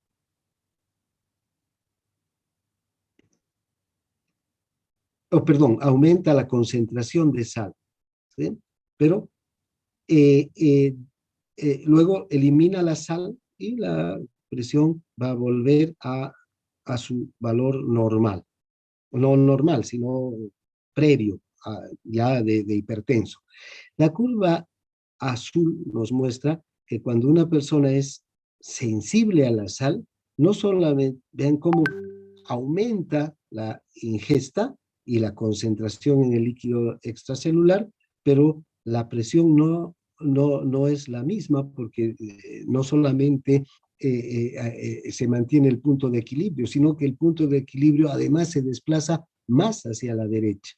S1: Perdón, aumenta la concentración de sal, ¿sí? Pero eh, eh, luego elimina la sal y la presión va a volver a su valor normal. No normal, sino previo, ya de hipertenso. La curva azul nos muestra que cuando una persona es sensible a la sal, no solamente, vean cómo aumenta la ingesta y la concentración en el líquido extracelular, pero la presión no es la misma porque no solamente se mantiene el punto de equilibrio, sino que el punto de equilibrio además se desplaza más hacia la derecha,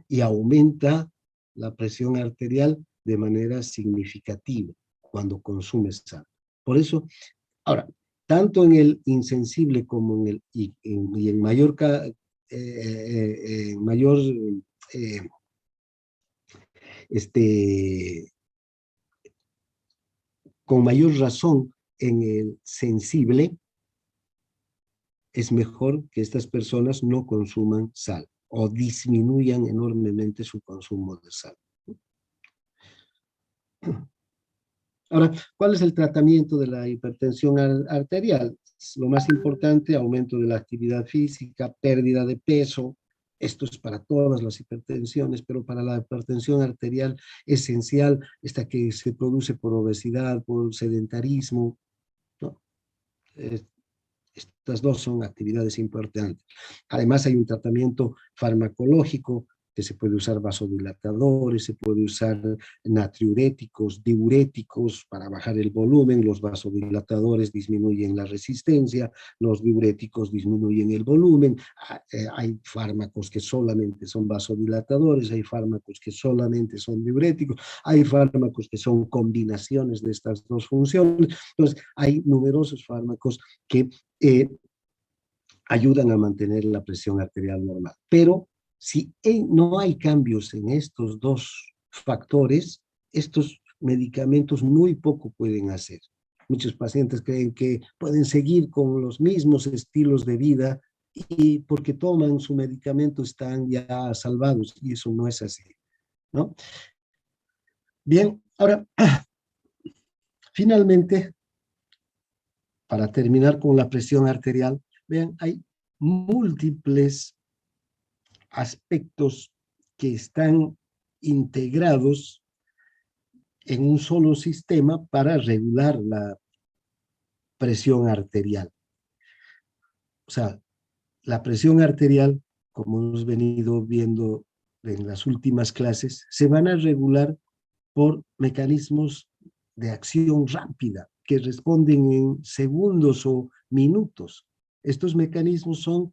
S1: y aumenta la presión arterial de manera significativa cuando consumes sal. Por eso, ahora, tanto en el insensible como en mayor, mayor eh, este, con mayor razón en el sensible, es mejor que estas personas no consuman sal o disminuyan enormemente su consumo de sal. Ahora, ¿cuál es el tratamiento de la hipertensión arterial? Lo más importante, aumento de la actividad física, pérdida de peso, Esto es para todas las hipertensiones, pero para la hipertensión arterial esencial, esta que se produce por obesidad, por sedentarismo, ¿no? Eh, Estas dos son actividades importantes. Además hay un tratamiento farmacológico que se puede usar vasodilatadores, se puede usar natriuréticos, diuréticos para bajar el volumen, los vasodilatadores disminuyen la resistencia, los diuréticos disminuyen el volumen, hay fármacos que solamente son vasodilatadores, hay fármacos que solamente son diuréticos, hay fármacos que son combinaciones de estas dos funciones, entonces hay numerosos fármacos que ayudan a mantener la presión arterial normal. Pero si no hay cambios en estos dos factores, estos medicamentos muy poco pueden hacer. Muchos pacientes creen que pueden seguir con los mismos estilos de vida y porque toman su medicamento están ya salvados, y eso no es así, ¿no? Bien, ahora, finalmente, para terminar con la presión arterial, vean, hay múltiples aspectos que están integrados en un solo sistema para regular la presión arterial. O sea, la presión arterial, como hemos venido viendo en las últimas clases, se van a regular por mecanismos de acción rápida que responden en segundos o minutos. Estos mecanismos son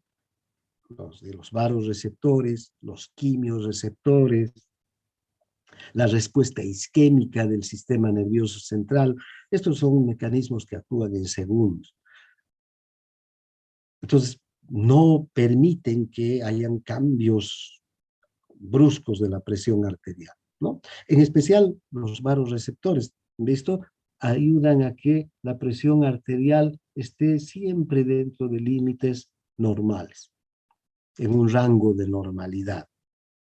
S1: los de los vasoreceptores, los quimiorreceptores, la respuesta isquémica del sistema nervioso central. Estos son mecanismos que actúan en segundos. Entonces, no permiten que hayan cambios bruscos de la presión arterial, ¿no? En especial, los vasoreceptores, ¿visto? Ayudan a que la presión arterial esté siempre dentro de límites normales, en un rango de normalidad.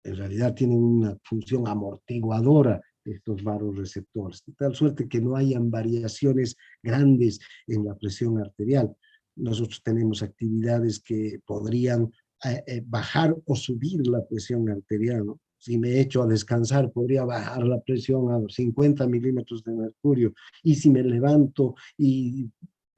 S1: En realidad tienen una función amortiguadora estos vasoreceptores, de tal suerte que no hayan variaciones grandes en la presión arterial. Nosotros tenemos actividades que podrían bajar o subir la presión arterial, ¿no? Si me echo a descansar, podría bajar la presión a 50 milímetros de mercurio, y si me levanto y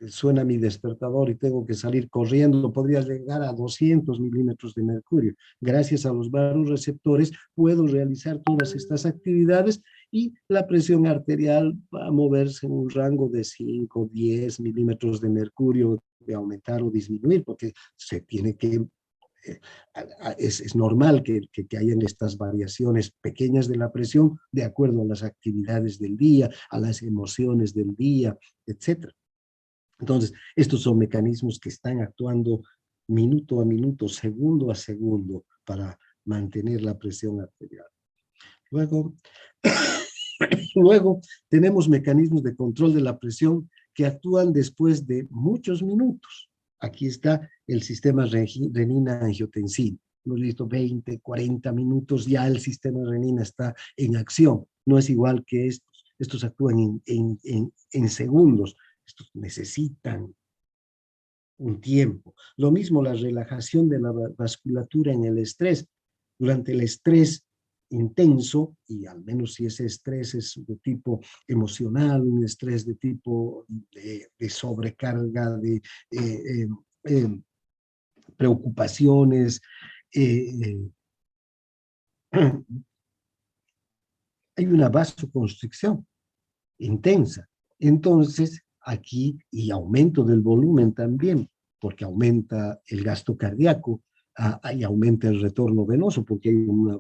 S1: suena mi despertador y tengo que salir corriendo, podría llegar a 200 milímetros de mercurio. Gracias a los vasoreceptores puedo realizar todas estas actividades y la presión arterial va a moverse en un rango de 5, 10 milímetros de mercurio, de aumentar o disminuir, porque se tiene que es normal que hayan estas variaciones pequeñas de la presión de acuerdo a las actividades del día, a las emociones del día, etc. Entonces, estos son mecanismos que están actuando minuto a minuto, segundo a segundo, para mantener la presión arterial. Luego, luego tenemos mecanismos de control de la presión que actúan después de muchos minutos. Aquí está el sistema renina-angiotensina. Hemos visto 20, 40 minutos, ya el sistema renina está en acción. No es igual que estos. Estos actúan en segundos. Estos necesitan un tiempo. Lo mismo la relajación de la vasculatura en el estrés. Durante el estrés intenso, y al menos si ese estrés es de tipo emocional, un estrés de tipo de sobrecarga, de preocupaciones, hay una vasoconstricción intensa. Entonces, aquí, y aumento del volumen también, porque aumenta el gasto cardíaco, y aumenta el retorno venoso, porque hay una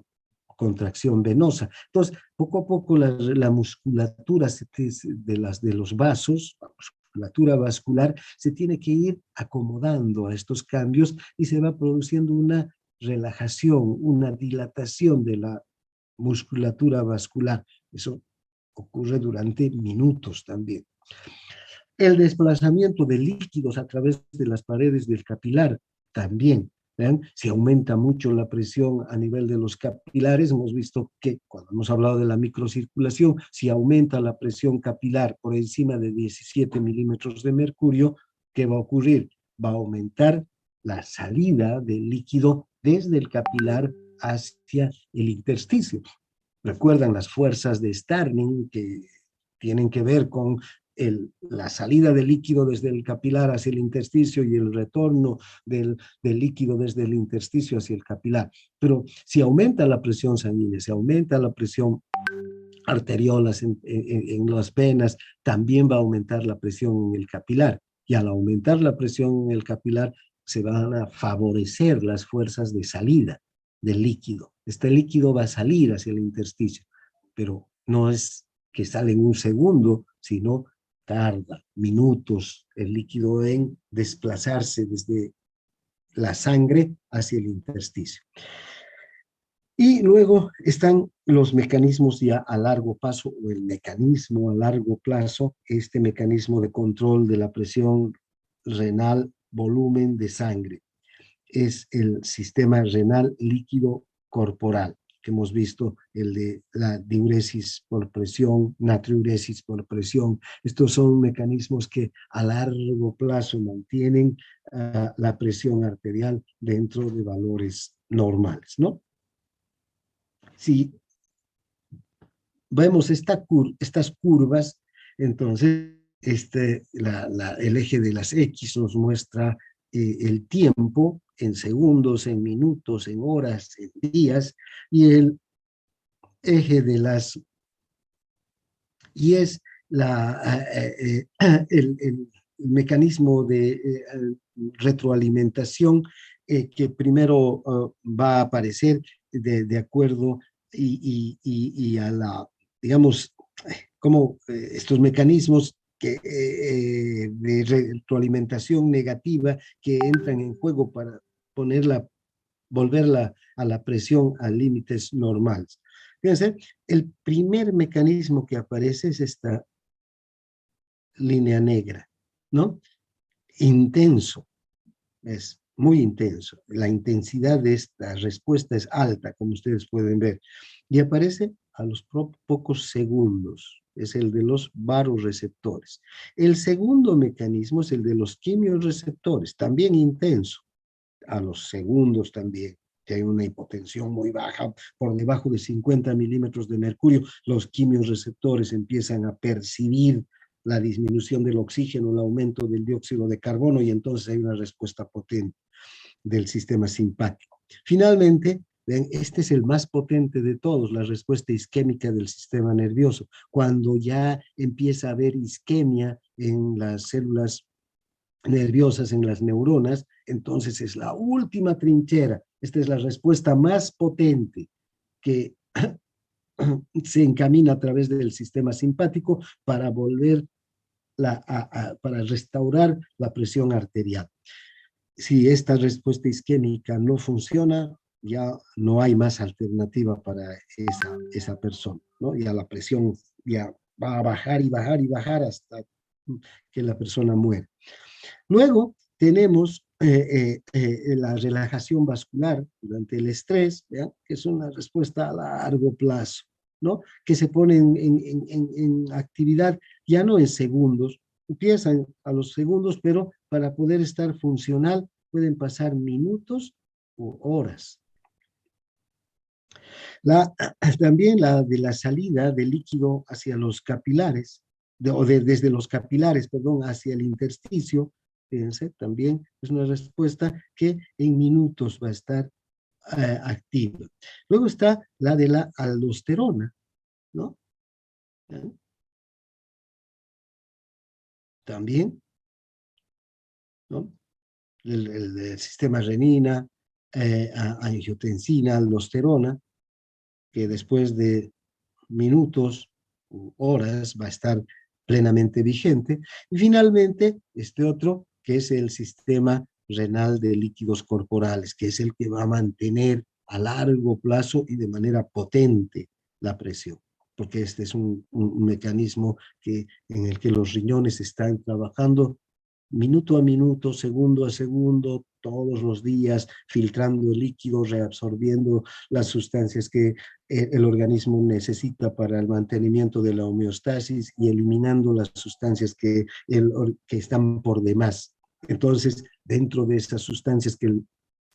S1: contracción venosa. Entonces, poco a poco la musculatura de los vasos, la musculatura vascular, se tiene que ir acomodando a estos cambios y se va produciendo una relajación, una dilatación de la musculatura vascular. Eso ocurre durante minutos también. El desplazamiento de líquidos a través de las paredes del capilar también. ¿Ven? Si aumenta mucho la presión a nivel de los capilares, hemos visto que cuando hemos hablado de la microcirculación, si aumenta la presión capilar por encima de 17 milímetros de mercurio, ¿qué va a ocurrir? Va a aumentar la salida del líquido desde el capilar hacia el intersticio. ¿Recuerdan las fuerzas de Starling que tienen que ver con la salida del líquido desde el capilar hacia el intersticio y el retorno del líquido desde el intersticio hacia el capilar? Pero si aumenta la presión sanguínea, si aumenta la presión arteriolas en las venas, también va a aumentar la presión en el capilar. Y al aumentar la presión en el capilar, se van a favorecer las fuerzas de salida del líquido. Este líquido va a salir hacia el intersticio, pero no es que sale en un segundo, sino tarda minutos el líquido en desplazarse desde la sangre hacia el intersticio. Y luego están los mecanismos ya a largo plazo, o el mecanismo a largo plazo, este mecanismo de control de la presión renal, volumen de sangre. Es el sistema renal líquido corporal, que hemos visto, el de la diuresis por presión, natriuresis por presión. Estos son mecanismos que a largo plazo mantienen la presión arterial dentro de valores normales, ¿no? Si vemos estas curvas, entonces el eje de las X nos muestra el tiempo en segundos, en minutos, en horas, en días, y el eje de las Y es el mecanismo de retroalimentación que primero va a aparecer de acuerdo y a la, digamos, como estos mecanismos de retroalimentación negativa que entran en juego para volverla a la presión a límites normales. Fíjense, el primer mecanismo que aparece es esta línea negra, ¿no? Intenso, es muy intenso. La intensidad de esta respuesta es alta, como ustedes pueden ver, y aparece a los pocos segundos. Es el de los varoreceptores. El segundo mecanismo es el de los quimiorreceptores, también intenso, a los segundos también. Que hay una hipotensión muy baja, por debajo de 50 milímetros de mercurio, los quimiorreceptores empiezan a percibir la disminución del oxígeno, el aumento del dióxido de carbono, y entonces hay una respuesta potente del sistema simpático. Finalmente, este es el más potente de todos, la respuesta isquémica del sistema nervioso, cuando ya empieza a haber isquemia en las células nerviosas, en las neuronas, entonces es la última trinchera. Esta es la respuesta más potente que se encamina a través del sistema simpático para para restaurar la presión arterial. Si esta respuesta isquémica no funciona, ya no hay más alternativa para esa persona, ¿no? Ya la presión ya va a bajar y bajar y bajar hasta que la persona muere. Luego tenemos la relajación vascular durante el estrés, ¿ya? Que es una respuesta a largo plazo, ¿no? Que se pone en actividad ya no en segundos, empiezan a los segundos, pero para poder estar funcional pueden pasar minutos o horas. También la de la salida del líquido hacia los capilares, desde los capilares, perdón, hacia el intersticio, fíjense, también es una respuesta que en minutos va a estar activa. Luego está la de la aldosterona, ¿no? También, ¿no? El sistema renina, angiotensina, aldosterona, que después de minutos, horas, va a estar plenamente vigente. Y finalmente, este otro, que es el sistema renal de líquidos corporales, que es el que va a mantener a largo plazo y de manera potente la presión, porque este es un mecanismo en el que los riñones están trabajando minuto a minuto, segundo a segundo, todos los días, filtrando el líquido, reabsorbiendo las sustancias que el organismo necesita para el mantenimiento de la homeostasis y eliminando las sustancias que están por demás. Entonces, dentro de esas sustancias que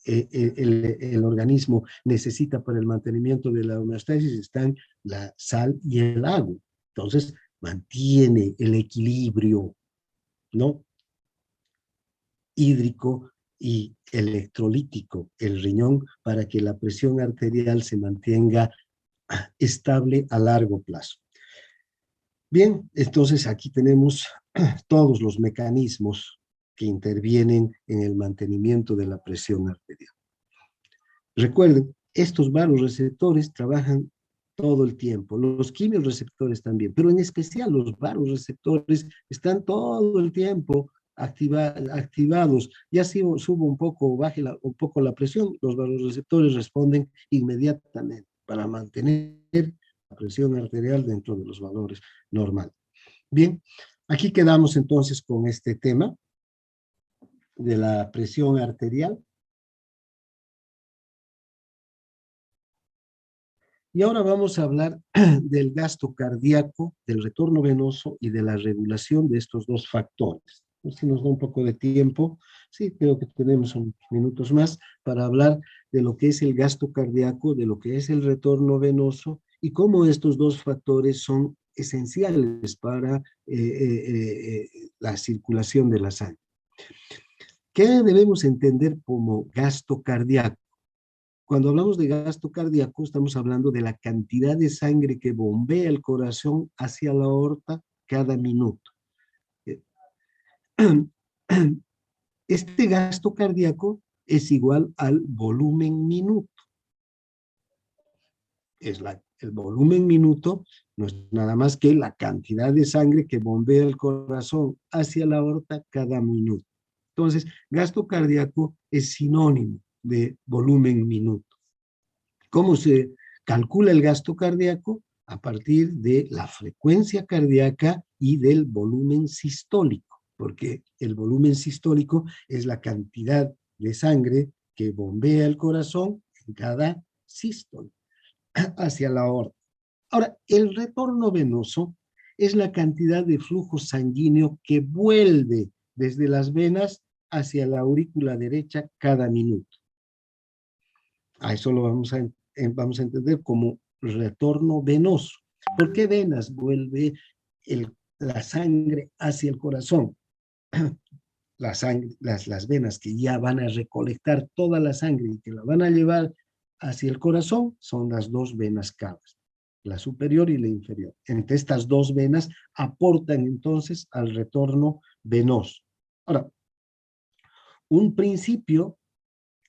S1: el organismo necesita para el mantenimiento de la homeostasis están la sal y el agua. Entonces, mantiene el equilibrio, ¿no?, hídrico y electrolítico, el riñón, para que la presión arterial se mantenga estable a largo plazo. Bien, entonces aquí tenemos todos los mecanismos que intervienen en el mantenimiento de la presión arterial. Recuerden, estos vasoreceptores trabajan todo el tiempo, los quimiorreceptores también, pero en especial los vasoreceptores están todo el tiempo activados. Ya si subo un poco o baje un poco la presión, los vasoreceptores responden inmediatamente para mantener la presión arterial dentro de los valores normales. Bien, aquí quedamos entonces con este tema de la presión arterial. Y ahora vamos a hablar del gasto cardíaco, del retorno venoso y de la regulación de estos dos factores. Si nos da un poco de tiempo, sí, creo que tenemos unos minutos más para hablar de lo que es el gasto cardíaco, de lo que es el retorno venoso y cómo estos dos factores son esenciales para la circulación de la sangre. ¿Qué debemos entender como gasto cardíaco? Cuando hablamos de gasto cardíaco, estamos hablando de la cantidad de sangre que bombea el corazón hacia la aorta cada minuto. Este gasto cardíaco es igual al volumen minuto. El volumen minuto no es nada más que la cantidad de sangre que bombea el corazón hacia la aorta cada minuto. Entonces, gasto cardíaco es sinónimo de volumen minuto. ¿Cómo se calcula el gasto cardíaco? A partir de la frecuencia cardíaca y del volumen sistólico, porque el volumen sistólico es la cantidad de sangre que bombea el corazón en cada sístole hacia la aorta. Ahora, el retorno venoso es la cantidad de flujo sanguíneo que vuelve desde las venas hacia la aurícula derecha cada minuto. A eso lo vamos a entender como retorno venoso. ¿Por qué venas vuelve la sangre hacia el corazón? Las venas que ya van a recolectar toda la sangre y que la van a llevar hacia el corazón son las dos venas cavas, la superior y la inferior. Entre estas dos venas aportan entonces al retorno venoso. Ahora, un principio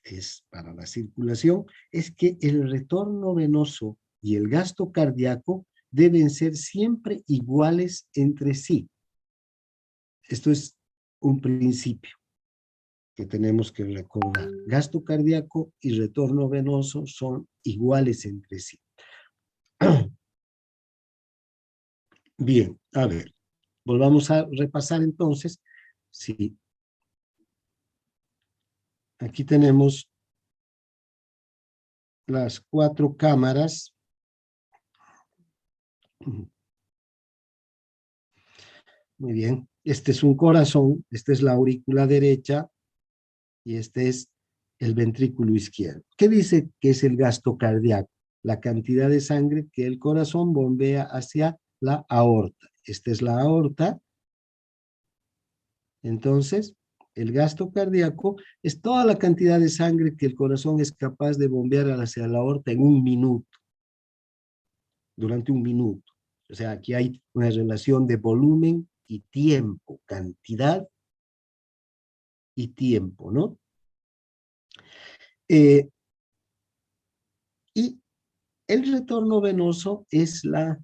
S1: es para la circulación, es que el retorno venoso y el gasto cardíaco deben ser siempre iguales entre sí. Esto es un principio que tenemos que recordar. Gasto cardíaco y retorno venoso son iguales entre sí. Bien, a ver, volvamos a repasar entonces. Sí. Aquí tenemos las 4 cámaras. Muy bien. Este es un corazón, esta es la aurícula derecha y este es el ventrículo izquierdo. ¿Qué dice que es el gasto cardíaco? La cantidad de sangre que el corazón bombea hacia la aorta. Esta es la aorta. Entonces, el gasto cardíaco es toda la cantidad de sangre que el corazón es capaz de bombear hacia la aorta en un minuto. Durante un minuto. O sea, aquí hay una relación de volumen y tiempo, cantidad y tiempo, ¿no? Y el retorno venoso es la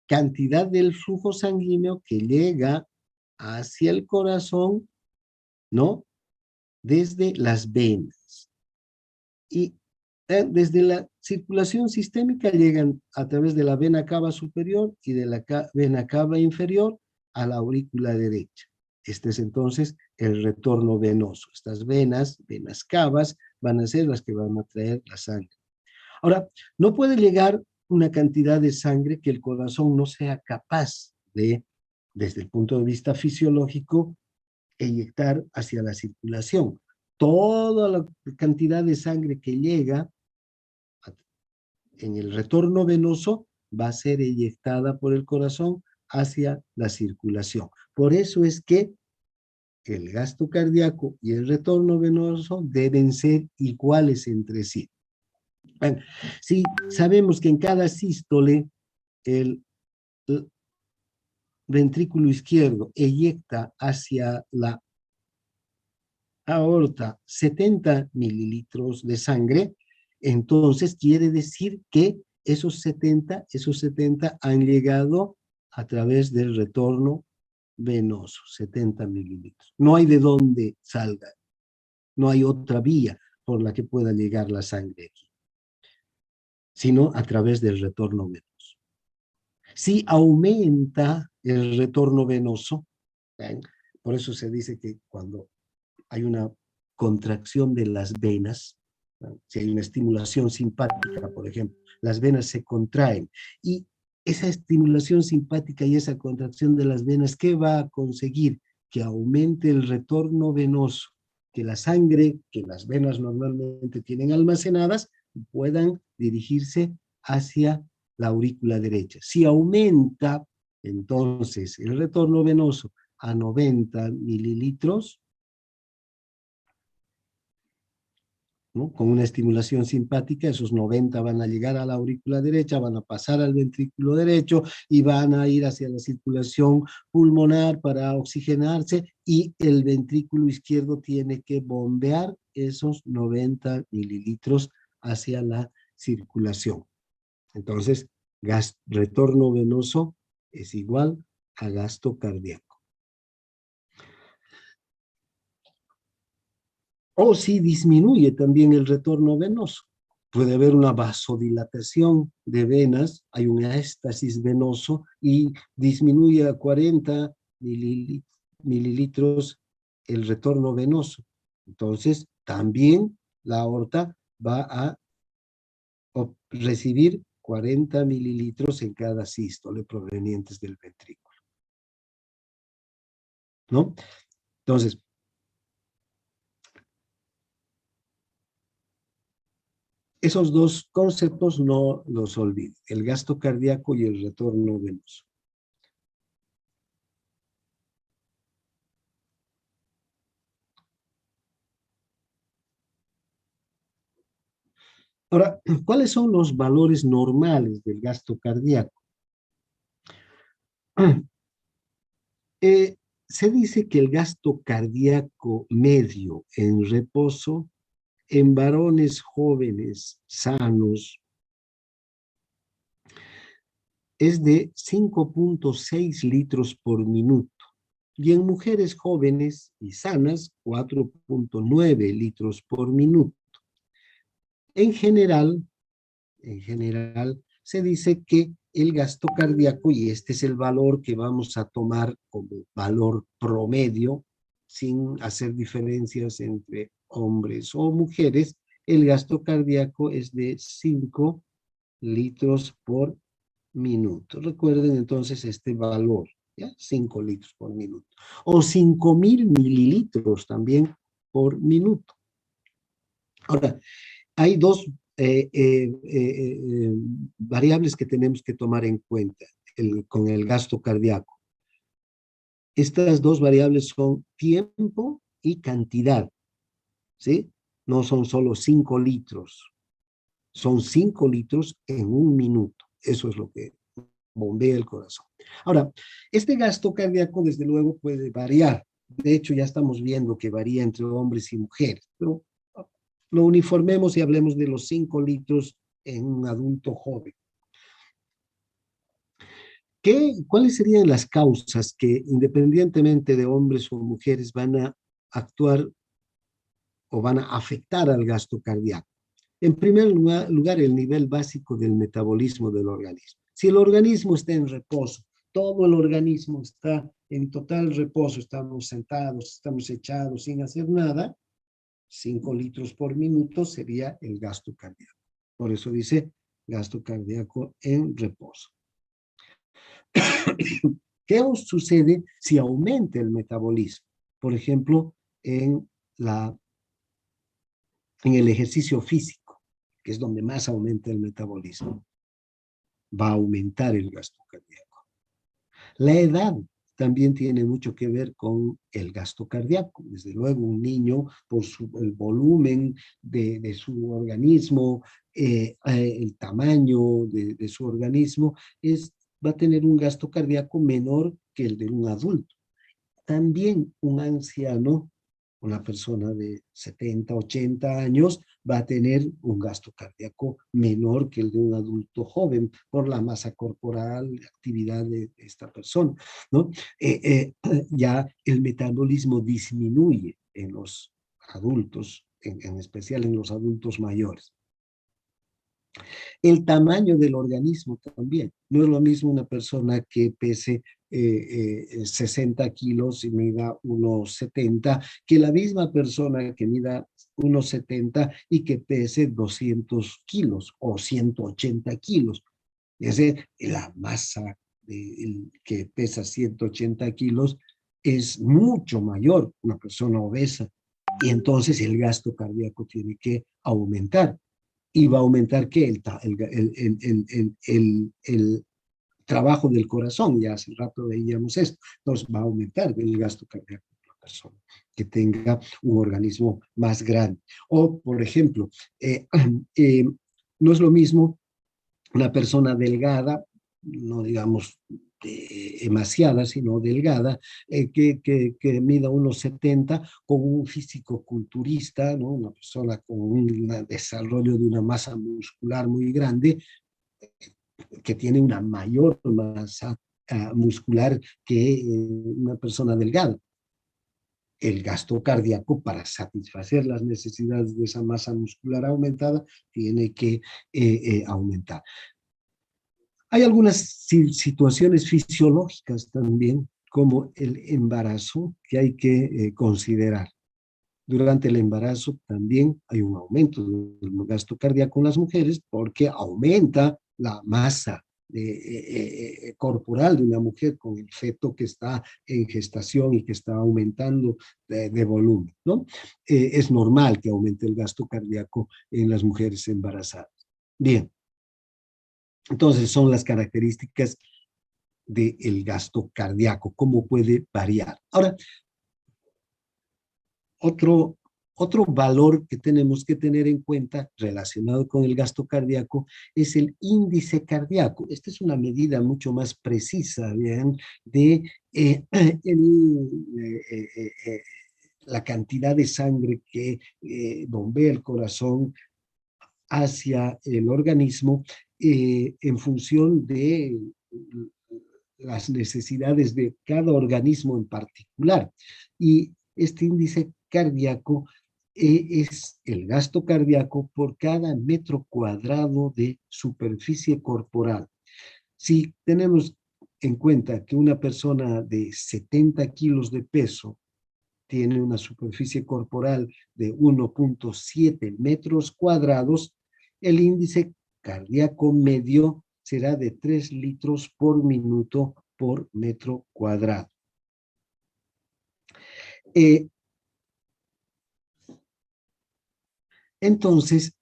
S1: cantidad del flujo sanguíneo que llega hacia el corazón, ¿no? Desde las venas. Y desde la circulación sistémica llegan a través de la vena cava superior y de la vena cava inferior a la aurícula derecha. Este es entonces el retorno venoso. Estas venas cavas, van a ser las que van a traer la sangre. Ahora, no puede llegar una cantidad de sangre que el corazón no sea capaz de, desde el punto de vista fisiológico, eyectar hacia la circulación. toda la cantidad de sangre que llega en el retorno venoso va a ser eyectada por el corazón hacia la circulación. Por eso es que el gasto cardíaco y el retorno venoso deben ser iguales entre sí. Bueno, si sabemos que en cada sístole el ventrículo izquierdo eyecta hacia la aorta 70 mililitros de sangre, entonces quiere decir que esos 70 han llegado a través del retorno venoso, 70 mililitros. No hay de dónde salga, no hay otra vía por la que pueda llegar la sangre aquí, sino a través del retorno venoso. Si aumenta el retorno venoso, ¿ven? Por eso se dice que cuando hay una contracción de las venas, ¿no? Si hay una estimulación simpática, por ejemplo, las venas se contraen y esa estimulación simpática y esa contracción de las venas, ¿qué va a conseguir? Que aumente el retorno venoso, que la sangre que las venas normalmente tienen almacenadas puedan dirigirse hacia la aurícula derecha. Si aumenta entonces el retorno venoso a 90 mililitros, ¿no? Con una estimulación simpática, esos 90 van a llegar a la aurícula derecha, van a pasar al ventrículo derecho y van a ir hacia la circulación pulmonar para oxigenarse y el ventrículo izquierdo tiene que bombear esos 90 mililitros hacia la circulación. Entonces, retorno venoso es igual a gasto cardíaco. O si disminuye también el retorno venoso. Puede haber una vasodilatación de venas, hay un éxtasis venoso y disminuye a 40 mililitros el retorno venoso. Entonces, también la aorta va a recibir 40 mililitros en cada sístole provenientes del ventrículo, ¿no? Entonces, esos dos conceptos no los olviden, el gasto cardíaco y el retorno venoso. Ahora, ¿cuáles son los valores normales del gasto cardíaco? Se dice que el gasto cardíaco medio en reposo en varones jóvenes sanos es de 5.6 litros por minuto y en mujeres jóvenes y sanas 4.9 litros por minuto. En general, se dice que el gasto cardíaco, y este es el valor que vamos a tomar como valor promedio, sin hacer diferencias entre hombres o mujeres, el gasto cardíaco es de 5 litros por minuto. Recuerden entonces este valor, ¿ya? 5 litros por minuto. O 5.000 mililitros también por minuto. Ahora, hay dos variables que tenemos que tomar en cuenta con el gasto cardíaco. Estas dos variables son tiempo y cantidad, ¿sí? No son solo 5 litros, son 5 litros en un minuto. Eso es lo que bombea el corazón. Ahora, este gasto cardíaco desde luego puede variar. De hecho, ya estamos viendo que varía entre hombres y mujeres, pero lo uniformemos y hablemos de los 5 litros en un adulto joven. ¿Cuáles serían las causas que, independientemente de hombres o mujeres, van a actuar o van a afectar al gasto cardíaco? En primer lugar, el nivel básico del metabolismo del organismo. Si el organismo está en reposo, todo el organismo está en total reposo, estamos sentados, estamos echados sin hacer nada, 5 litros por minuto sería el gasto cardíaco. Por eso dice gasto cardíaco en reposo. ¿Qué sucede si aumenta el metabolismo? Por ejemplo, en la en el ejercicio físico, que es donde más aumenta el metabolismo, va a aumentar el gasto cardíaco. La edad también tiene mucho que ver con el gasto cardíaco. Desde luego, un niño, por el volumen de su organismo, el tamaño de su organismo, va a tener un gasto cardíaco menor que el de un adulto. También un anciano, una persona de 70, 80 años, va a tener un gasto cardíaco menor que el de un adulto joven por la masa corporal, la actividad de esta persona, ¿no? Ya el metabolismo disminuye en los adultos, en especial en los adultos mayores. El tamaño del organismo también. No es lo mismo una persona que pese 60 kilos y mida unos 70, que la misma persona que mida unos 70 y que pese 200 kilos o 180 kilos. Es decir, la masa que pesa 180 kilos es mucho mayor, una persona obesa, y entonces el gasto cardíaco tiene que aumentar. Y va a aumentar ¿qué? El trabajo del corazón, ya hace rato veíamos esto, entonces va a aumentar el gasto cardíaco de la persona que tenga un organismo más grande. O, por ejemplo, no es lo mismo una persona delgada, no digamos emaciada, sino delgada, que mida unos 70, con un físico culturista, ¿no? Una persona con un desarrollo de una masa muscular muy grande, que tiene una mayor masa muscular que una persona delgada. El gasto cardíaco, para satisfacer las necesidades de esa masa muscular aumentada, tiene que aumentar. Hay algunas situaciones fisiológicas también, como el embarazo, que hay que considerar. Durante el embarazo también hay un aumento del gasto cardíaco en las mujeres porque aumenta la masa corporal de una mujer con el feto que está en gestación y que está aumentando de volumen, ¿no? Es normal que aumente el gasto cardíaco en las mujeres embarazadas. Bien, entonces son las características del gasto cardíaco, cómo puede variar. Ahora, otro valor que tenemos que tener en cuenta relacionado con el gasto cardíaco es el índice cardíaco. Esta es una medida mucho más precisa, ¿bien? De la cantidad de sangre que bombea el corazón hacia el organismo en función de las necesidades de cada organismo en particular. Y este índice cardíaco es el gasto cardíaco por cada metro cuadrado de superficie corporal. Si tenemos en cuenta que una persona de 70 kilos de peso tiene una superficie corporal de 1.7 metros cuadrados, el índice cardíaco medio será de 3 litros por minuto por metro cuadrado. Entonces,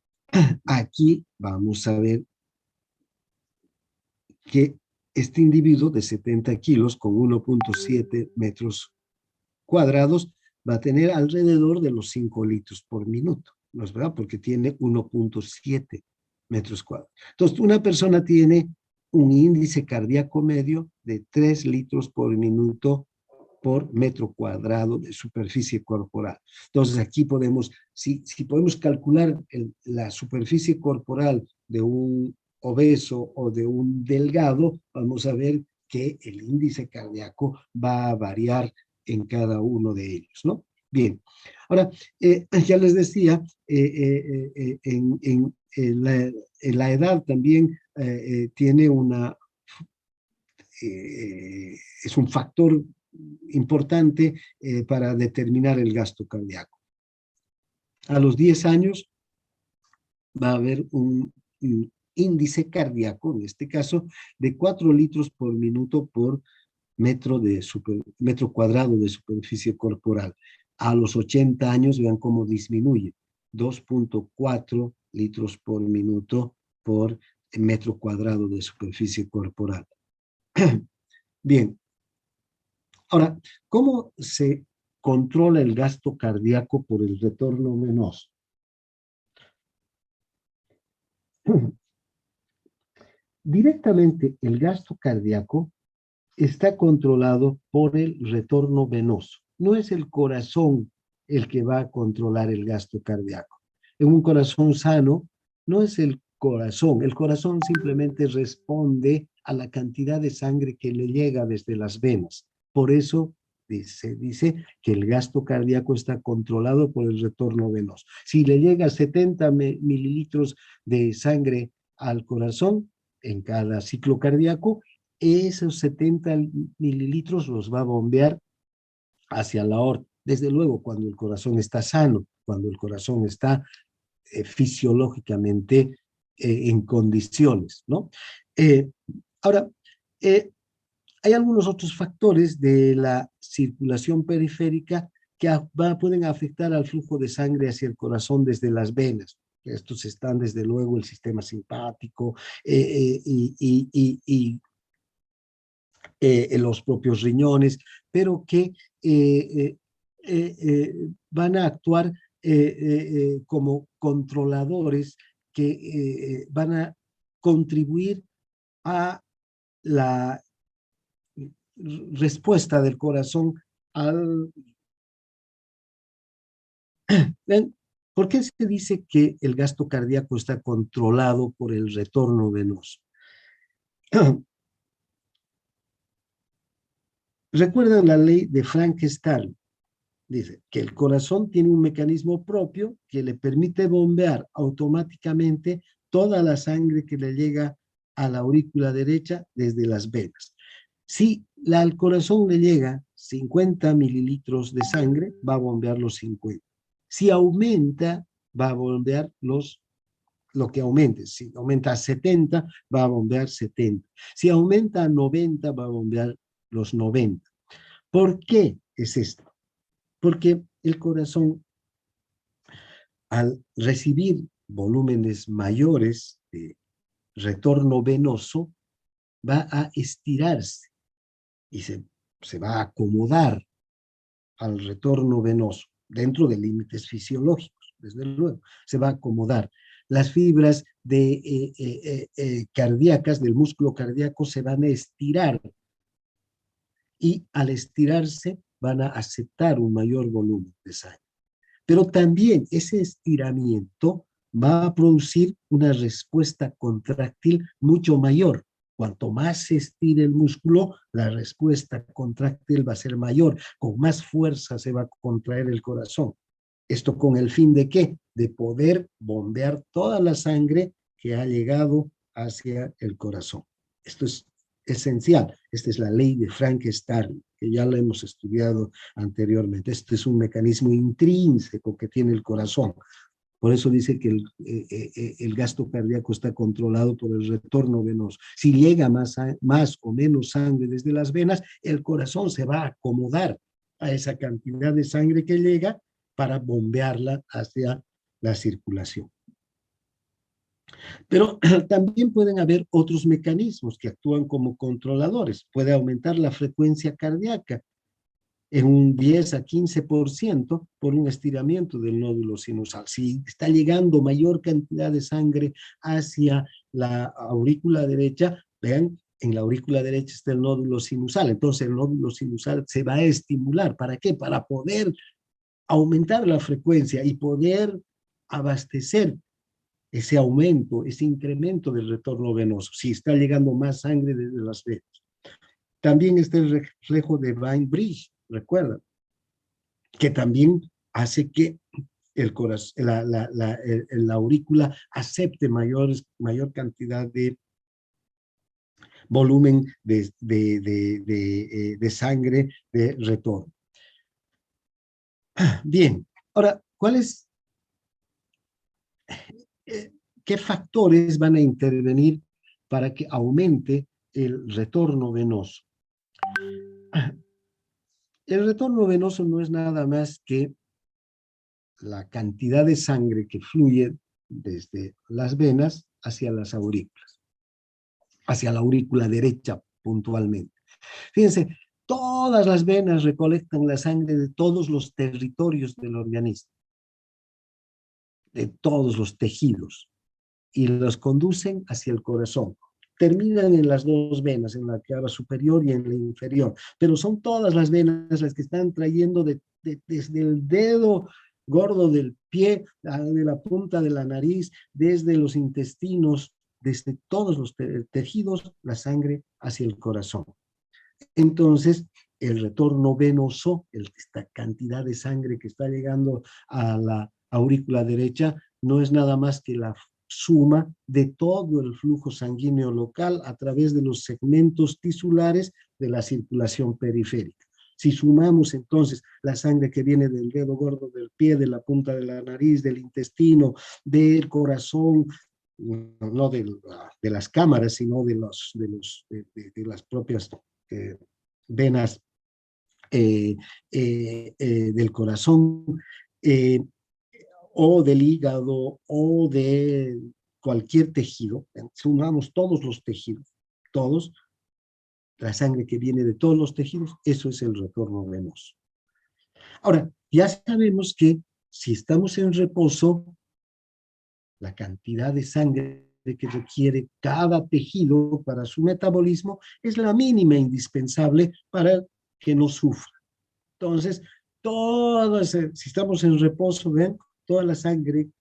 S1: aquí vamos a ver que este individuo de 70 kilos con 1.7 metros cuadrados va a tener alrededor de los 5 litros por minuto, ¿no es verdad? Porque tiene 1.7 metros cuadrados. Entonces, una persona tiene un índice cardíaco medio de 3 litros por minuto por metro cuadrado de superficie corporal. Entonces, aquí podemos, si podemos calcular la superficie corporal de un obeso o de un delgado, vamos a ver que el índice cardíaco va a variar en cada uno de ellos, ¿no? Bien, ahora, ya les decía, en la edad también tiene es un factor importante para determinar el gasto cardíaco. A los 10 años va a haber un índice cardíaco, en este caso, de 4 litros por minuto por metro cuadrado de superficie corporal. A los 80 años, vean cómo disminuye, 2.4 litros por minuto por metro cuadrado de superficie corporal. Bien, ahora, ¿cómo se controla el gasto cardíaco por el retorno venoso? Directamente el gasto cardíaco está controlado por el retorno venoso. No es el corazón el que va a controlar el gasto cardíaco. En un corazón sano, no es el corazón simplemente responde a la cantidad de sangre que le llega desde las venas. Por eso se dice que el gasto cardíaco está controlado por el retorno venoso. Si le llega 70 mililitros de sangre al corazón en cada ciclo cardíaco, esos 70 mililitros los va a bombear hacia la aorta. Desde luego, cuando el corazón está sano, cuando el corazón está fisiológicamente en condiciones, ¿no? Ahora, hay algunos otros factores de la circulación periférica que pueden afectar al flujo de sangre hacia el corazón desde las venas. Estos están, desde luego, el sistema simpático y los propios riñones, pero que van a actuar como controladores que van a contribuir a la respuesta del corazón al... ¿Ven? ¿Por qué se dice que el gasto cardíaco está controlado por el retorno venoso? ¿Recuerdan la ley de Frank-Starling? Dice que el corazón tiene un mecanismo propio que le permite bombear automáticamente toda la sangre que le llega a la aurícula derecha desde las venas. Si al corazón le llega 50 mililitros de sangre, va a bombear los 50. Si aumenta, va a bombear lo que aumente. Si aumenta a 70, va a bombear 70. Si aumenta a 90, va a bombear los 90. ¿Por qué es esto? Porque el corazón, al recibir volúmenes mayores de retorno venoso, va a estirarse y se va a acomodar al retorno venoso, dentro de límites fisiológicos, desde luego, se va a acomodar. Las fibras cardíacas, del músculo cardíaco, se van a estirar y al estirarse van a aceptar un mayor volumen de sangre. Pero también ese estiramiento va a producir una respuesta contráctil mucho mayor. Cuanto más se estire el músculo, la respuesta contráctil va a ser mayor, con más fuerza se va a contraer el corazón. ¿Esto con el fin de qué? De poder bombear toda la sangre que ha llegado hacia el corazón. Esto es esencial. Esta es la ley de Frank-Starling, que ya la hemos estudiado anteriormente. Este es un mecanismo intrínseco que tiene el corazón. Por eso dice que el gasto cardíaco está controlado por el retorno venoso. Si llega más o menos sangre desde las venas, el corazón se va a acomodar a esa cantidad de sangre que llega para bombearla hacia la circulación. Pero también pueden haber otros mecanismos que actúan como controladores. Puede aumentar la frecuencia cardíaca en un 10 a 15% por un estiramiento del nódulo sinusal. Si está llegando mayor cantidad de sangre hacia la aurícula derecha, vean, en la aurícula derecha está el nódulo sinusal, entonces el nódulo sinusal se va a estimular. ¿Para qué? Para poder aumentar la frecuencia y poder abastecer ese aumento, ese incremento del retorno venoso, si está llegando más sangre desde las venas. También está el reflejo de Bainbridge, recuerda, que también hace que el corazón, la aurícula acepte mayor cantidad de volumen de sangre de retorno. Bien, ahora, ¿qué factores van a intervenir para que aumente el retorno venoso? El retorno venoso no es nada más que la cantidad de sangre que fluye desde las venas hacia las aurículas, hacia la aurícula derecha puntualmente. Fíjense, todas las venas recolectan la sangre de todos los territorios del organismo, de todos los tejidos, y los conducen hacia el corazón. Terminan en las dos venas, en la cara superior y en la inferior, pero son todas las venas las que están trayendo desde el dedo gordo del pie, de la punta de la nariz, desde los intestinos, desde todos los tejidos, la sangre hacia el corazón. Entonces, el retorno venoso, esta cantidad de sangre que está llegando a la aurícula derecha, no es nada más que la suma de todo el flujo sanguíneo local a través de los segmentos tisulares de la circulación periférica. Si sumamos entonces la sangre que viene del dedo gordo del pie, de la punta de la nariz, del intestino, del corazón, no de las cámaras, sino de las propias venas del corazón, o del hígado, o de cualquier tejido, sumamos todos los tejidos, todos, la sangre que viene de todos los tejidos, eso es el retorno venoso. Ahora, ya sabemos que si estamos en reposo, la cantidad de sangre que requiere cada tejido para su metabolismo es la mínima indispensable para que no sufra. Entonces, si estamos en reposo, ¿ven? Toda la sangre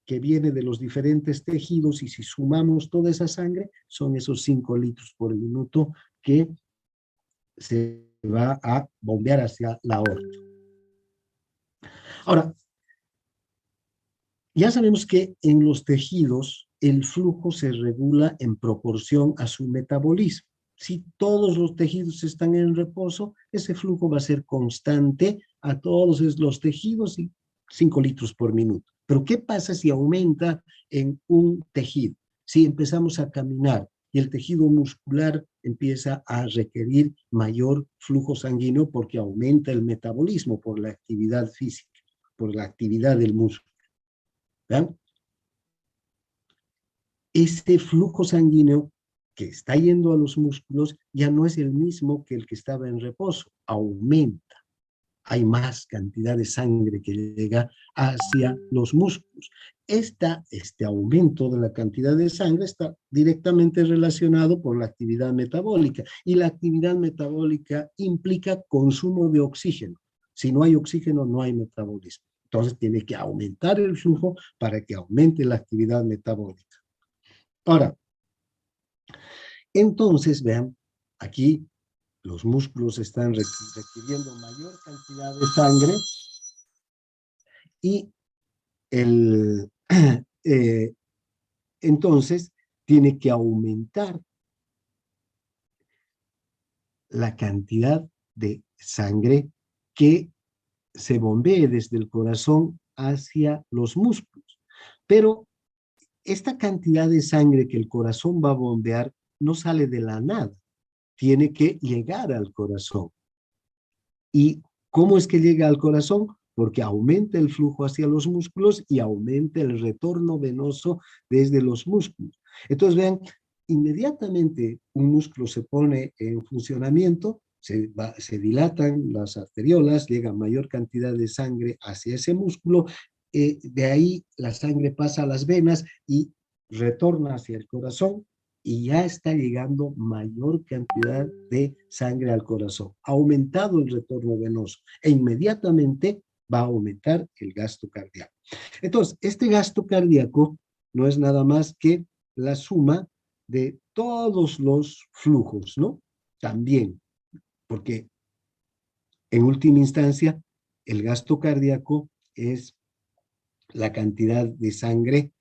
S1: que viene de los diferentes tejidos, y si sumamos toda esa sangre, son esos 5 litros por minuto que se va a bombear hacia la aorta. Ahora, ya sabemos que en los tejidos el flujo se regula en proporción a su metabolismo. Si todos los tejidos están en reposo, ese flujo va a ser constante a todos los tejidos y 5 litros por minuto. Pero ¿qué pasa si aumenta en un tejido? Si empezamos a caminar y el tejido muscular empieza a requerir mayor flujo sanguíneo porque aumenta el metabolismo por la actividad física, por la actividad del músculo. ¿Vean? Ese flujo sanguíneo que está yendo a los músculos ya no es el mismo que el que estaba en reposo, aumenta. Hay más cantidad de sangre que llega hacia los músculos. Este aumento de la cantidad de sangre está directamente relacionado con la actividad metabólica, y la actividad metabólica implica consumo de oxígeno. Si no hay oxígeno, no hay metabolismo. Entonces tiene que aumentar el flujo para que aumente la actividad metabólica. Ahora, entonces, vean, aquí los músculos están requiriendo mayor cantidad de sangre, y entonces tiene que aumentar la cantidad de sangre que se bombee desde el corazón hacia los músculos. Pero esta cantidad de sangre que el corazón va a bombear no sale de la nada, tiene que llegar al corazón. ¿Y cómo es que llega al corazón? Porque aumenta el flujo hacia los músculos y aumenta el retorno venoso desde los músculos. Entonces, vean, inmediatamente un músculo se pone en funcionamiento, se dilatan las arteriolas, llega mayor cantidad de sangre hacia ese músculo, de ahí la sangre pasa a las venas y retorna hacia el corazón, y ya está llegando mayor cantidad de sangre al corazón. Ha aumentado el retorno venoso e inmediatamente va a aumentar el gasto cardíaco. Entonces, este gasto cardíaco no es nada más que la suma de todos los flujos, ¿no? También, porque en última instancia, el gasto cardíaco es la cantidad de sangre,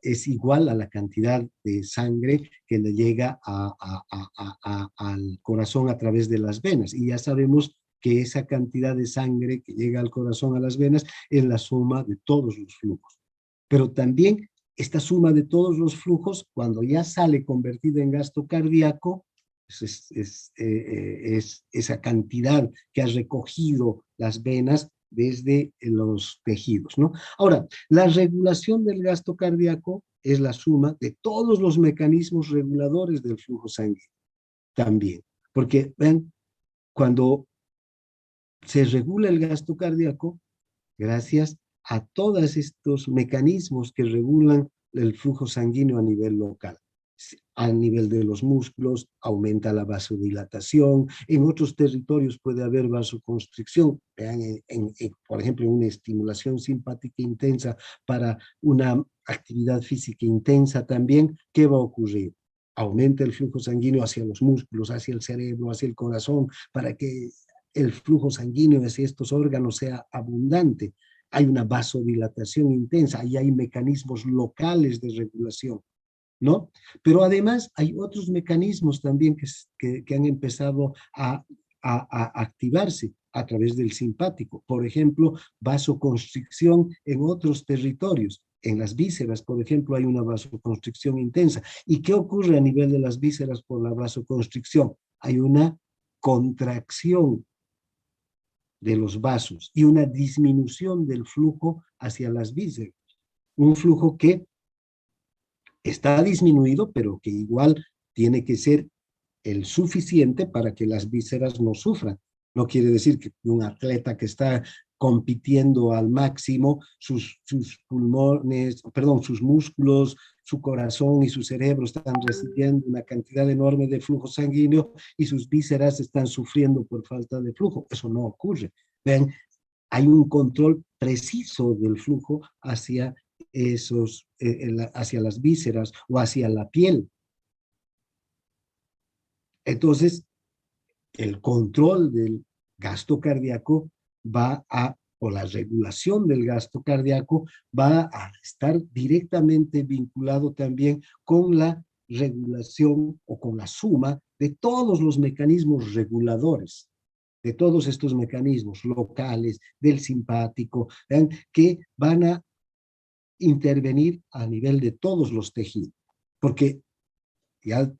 S1: es igual a la cantidad de sangre que le llega al corazón a través de las venas. Y ya sabemos que esa cantidad de sangre que llega al corazón, a las venas, es la suma de todos los flujos. Pero también esta suma de todos los flujos, cuando ya sale convertida en gasto cardíaco, es esa cantidad que ha recogido las venas, desde los tejidos, ¿no? Ahora, la regulación del gasto cardíaco es la suma de todos los mecanismos reguladores del flujo sanguíneo también, porque ven, cuando se regula el gasto cardíaco, gracias a todos estos mecanismos que regulan el flujo sanguíneo a nivel local. A nivel de los músculos, aumenta la vasodilatación. En otros territorios puede haber vasoconstricción. Vean, por ejemplo, una estimulación simpática intensa para una actividad física intensa también, ¿qué va a ocurrir? Aumenta el flujo sanguíneo hacia los músculos, hacia el cerebro, hacia el corazón, para que el flujo sanguíneo hacia estos órganos sea abundante. Hay una vasodilatación intensa y hay mecanismos locales de regulación, ¿no? Pero además hay otros mecanismos también que han empezado a activarse a través del simpático. Por ejemplo, vasoconstricción en otros territorios. En las vísceras, por ejemplo, hay una vasoconstricción intensa. ¿Y qué ocurre a nivel de las vísceras por la vasoconstricción? Hay una contracción de los vasos y una disminución del flujo hacia las vísceras. Un flujo que está disminuido, pero que igual tiene que ser el suficiente para que las vísceras no sufran. No quiere decir que un atleta que está compitiendo al máximo, sus pulmones, perdón, sus músculos, su corazón y su cerebro están recibiendo una cantidad enorme de flujo sanguíneo y sus vísceras están sufriendo por falta de flujo. Eso no ocurre. Ven, hay un control preciso del flujo hacia hacia las vísceras o hacia la piel. Entonces, el control del gasto cardíaco o la regulación del gasto cardíaco va a estar directamente vinculado también con la regulación o con la suma de todos los mecanismos reguladores, de todos estos mecanismos locales, del simpático, ¿ven? Que van a intervenir a nivel de todos los tejidos, porque ya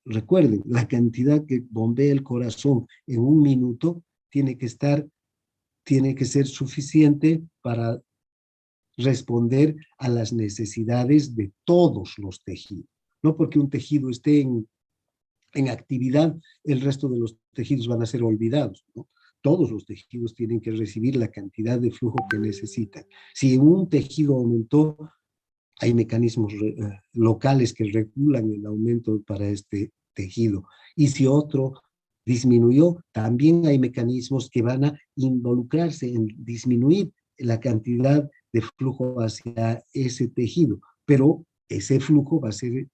S1: recuerden, la cantidad que bombea el corazón en un minuto tiene que ser suficiente para responder a las necesidades de todos los tejidos. No porque un tejido esté en actividad, el resto de los tejidos van a ser olvidados, ¿no? Todos los tejidos tienen que recibir la cantidad de flujo que necesitan. Si un tejido aumentó, hay mecanismos locales que regulan el aumento para este tejido. Y si otro disminuyó, también hay mecanismos que van a involucrarse en disminuir la cantidad de flujo hacia ese tejido. Pero ese flujo va a ser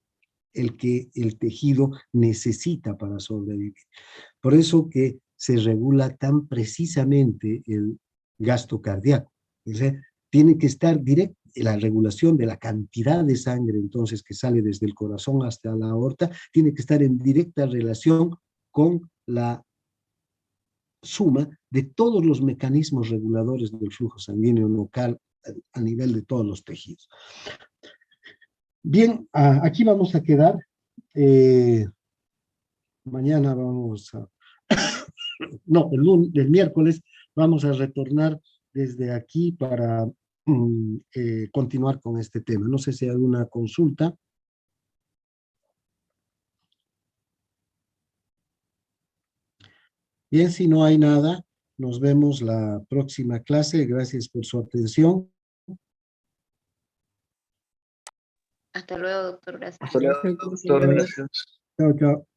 S1: el que el tejido necesita para sobrevivir. Por eso que se regula tan precisamente el gasto cardíaco. O sea, tiene que estar directo, la regulación de la cantidad de sangre entonces que sale desde el corazón hasta la aorta, tiene que estar en directa relación con la suma de todos los mecanismos reguladores del flujo sanguíneo local a nivel de todos los tejidos. Bien, aquí vamos a quedar. Mañana vamos a... no, el miércoles vamos a retornar desde aquí para continuar con este tema. No sé si hay alguna consulta. Bien, si no hay nada, nos vemos la próxima clase. Gracias por su atención.
S2: Hasta luego, doctor. Gracias.
S3: Hasta luego, doctor. Gracias.
S1: Chao, chao.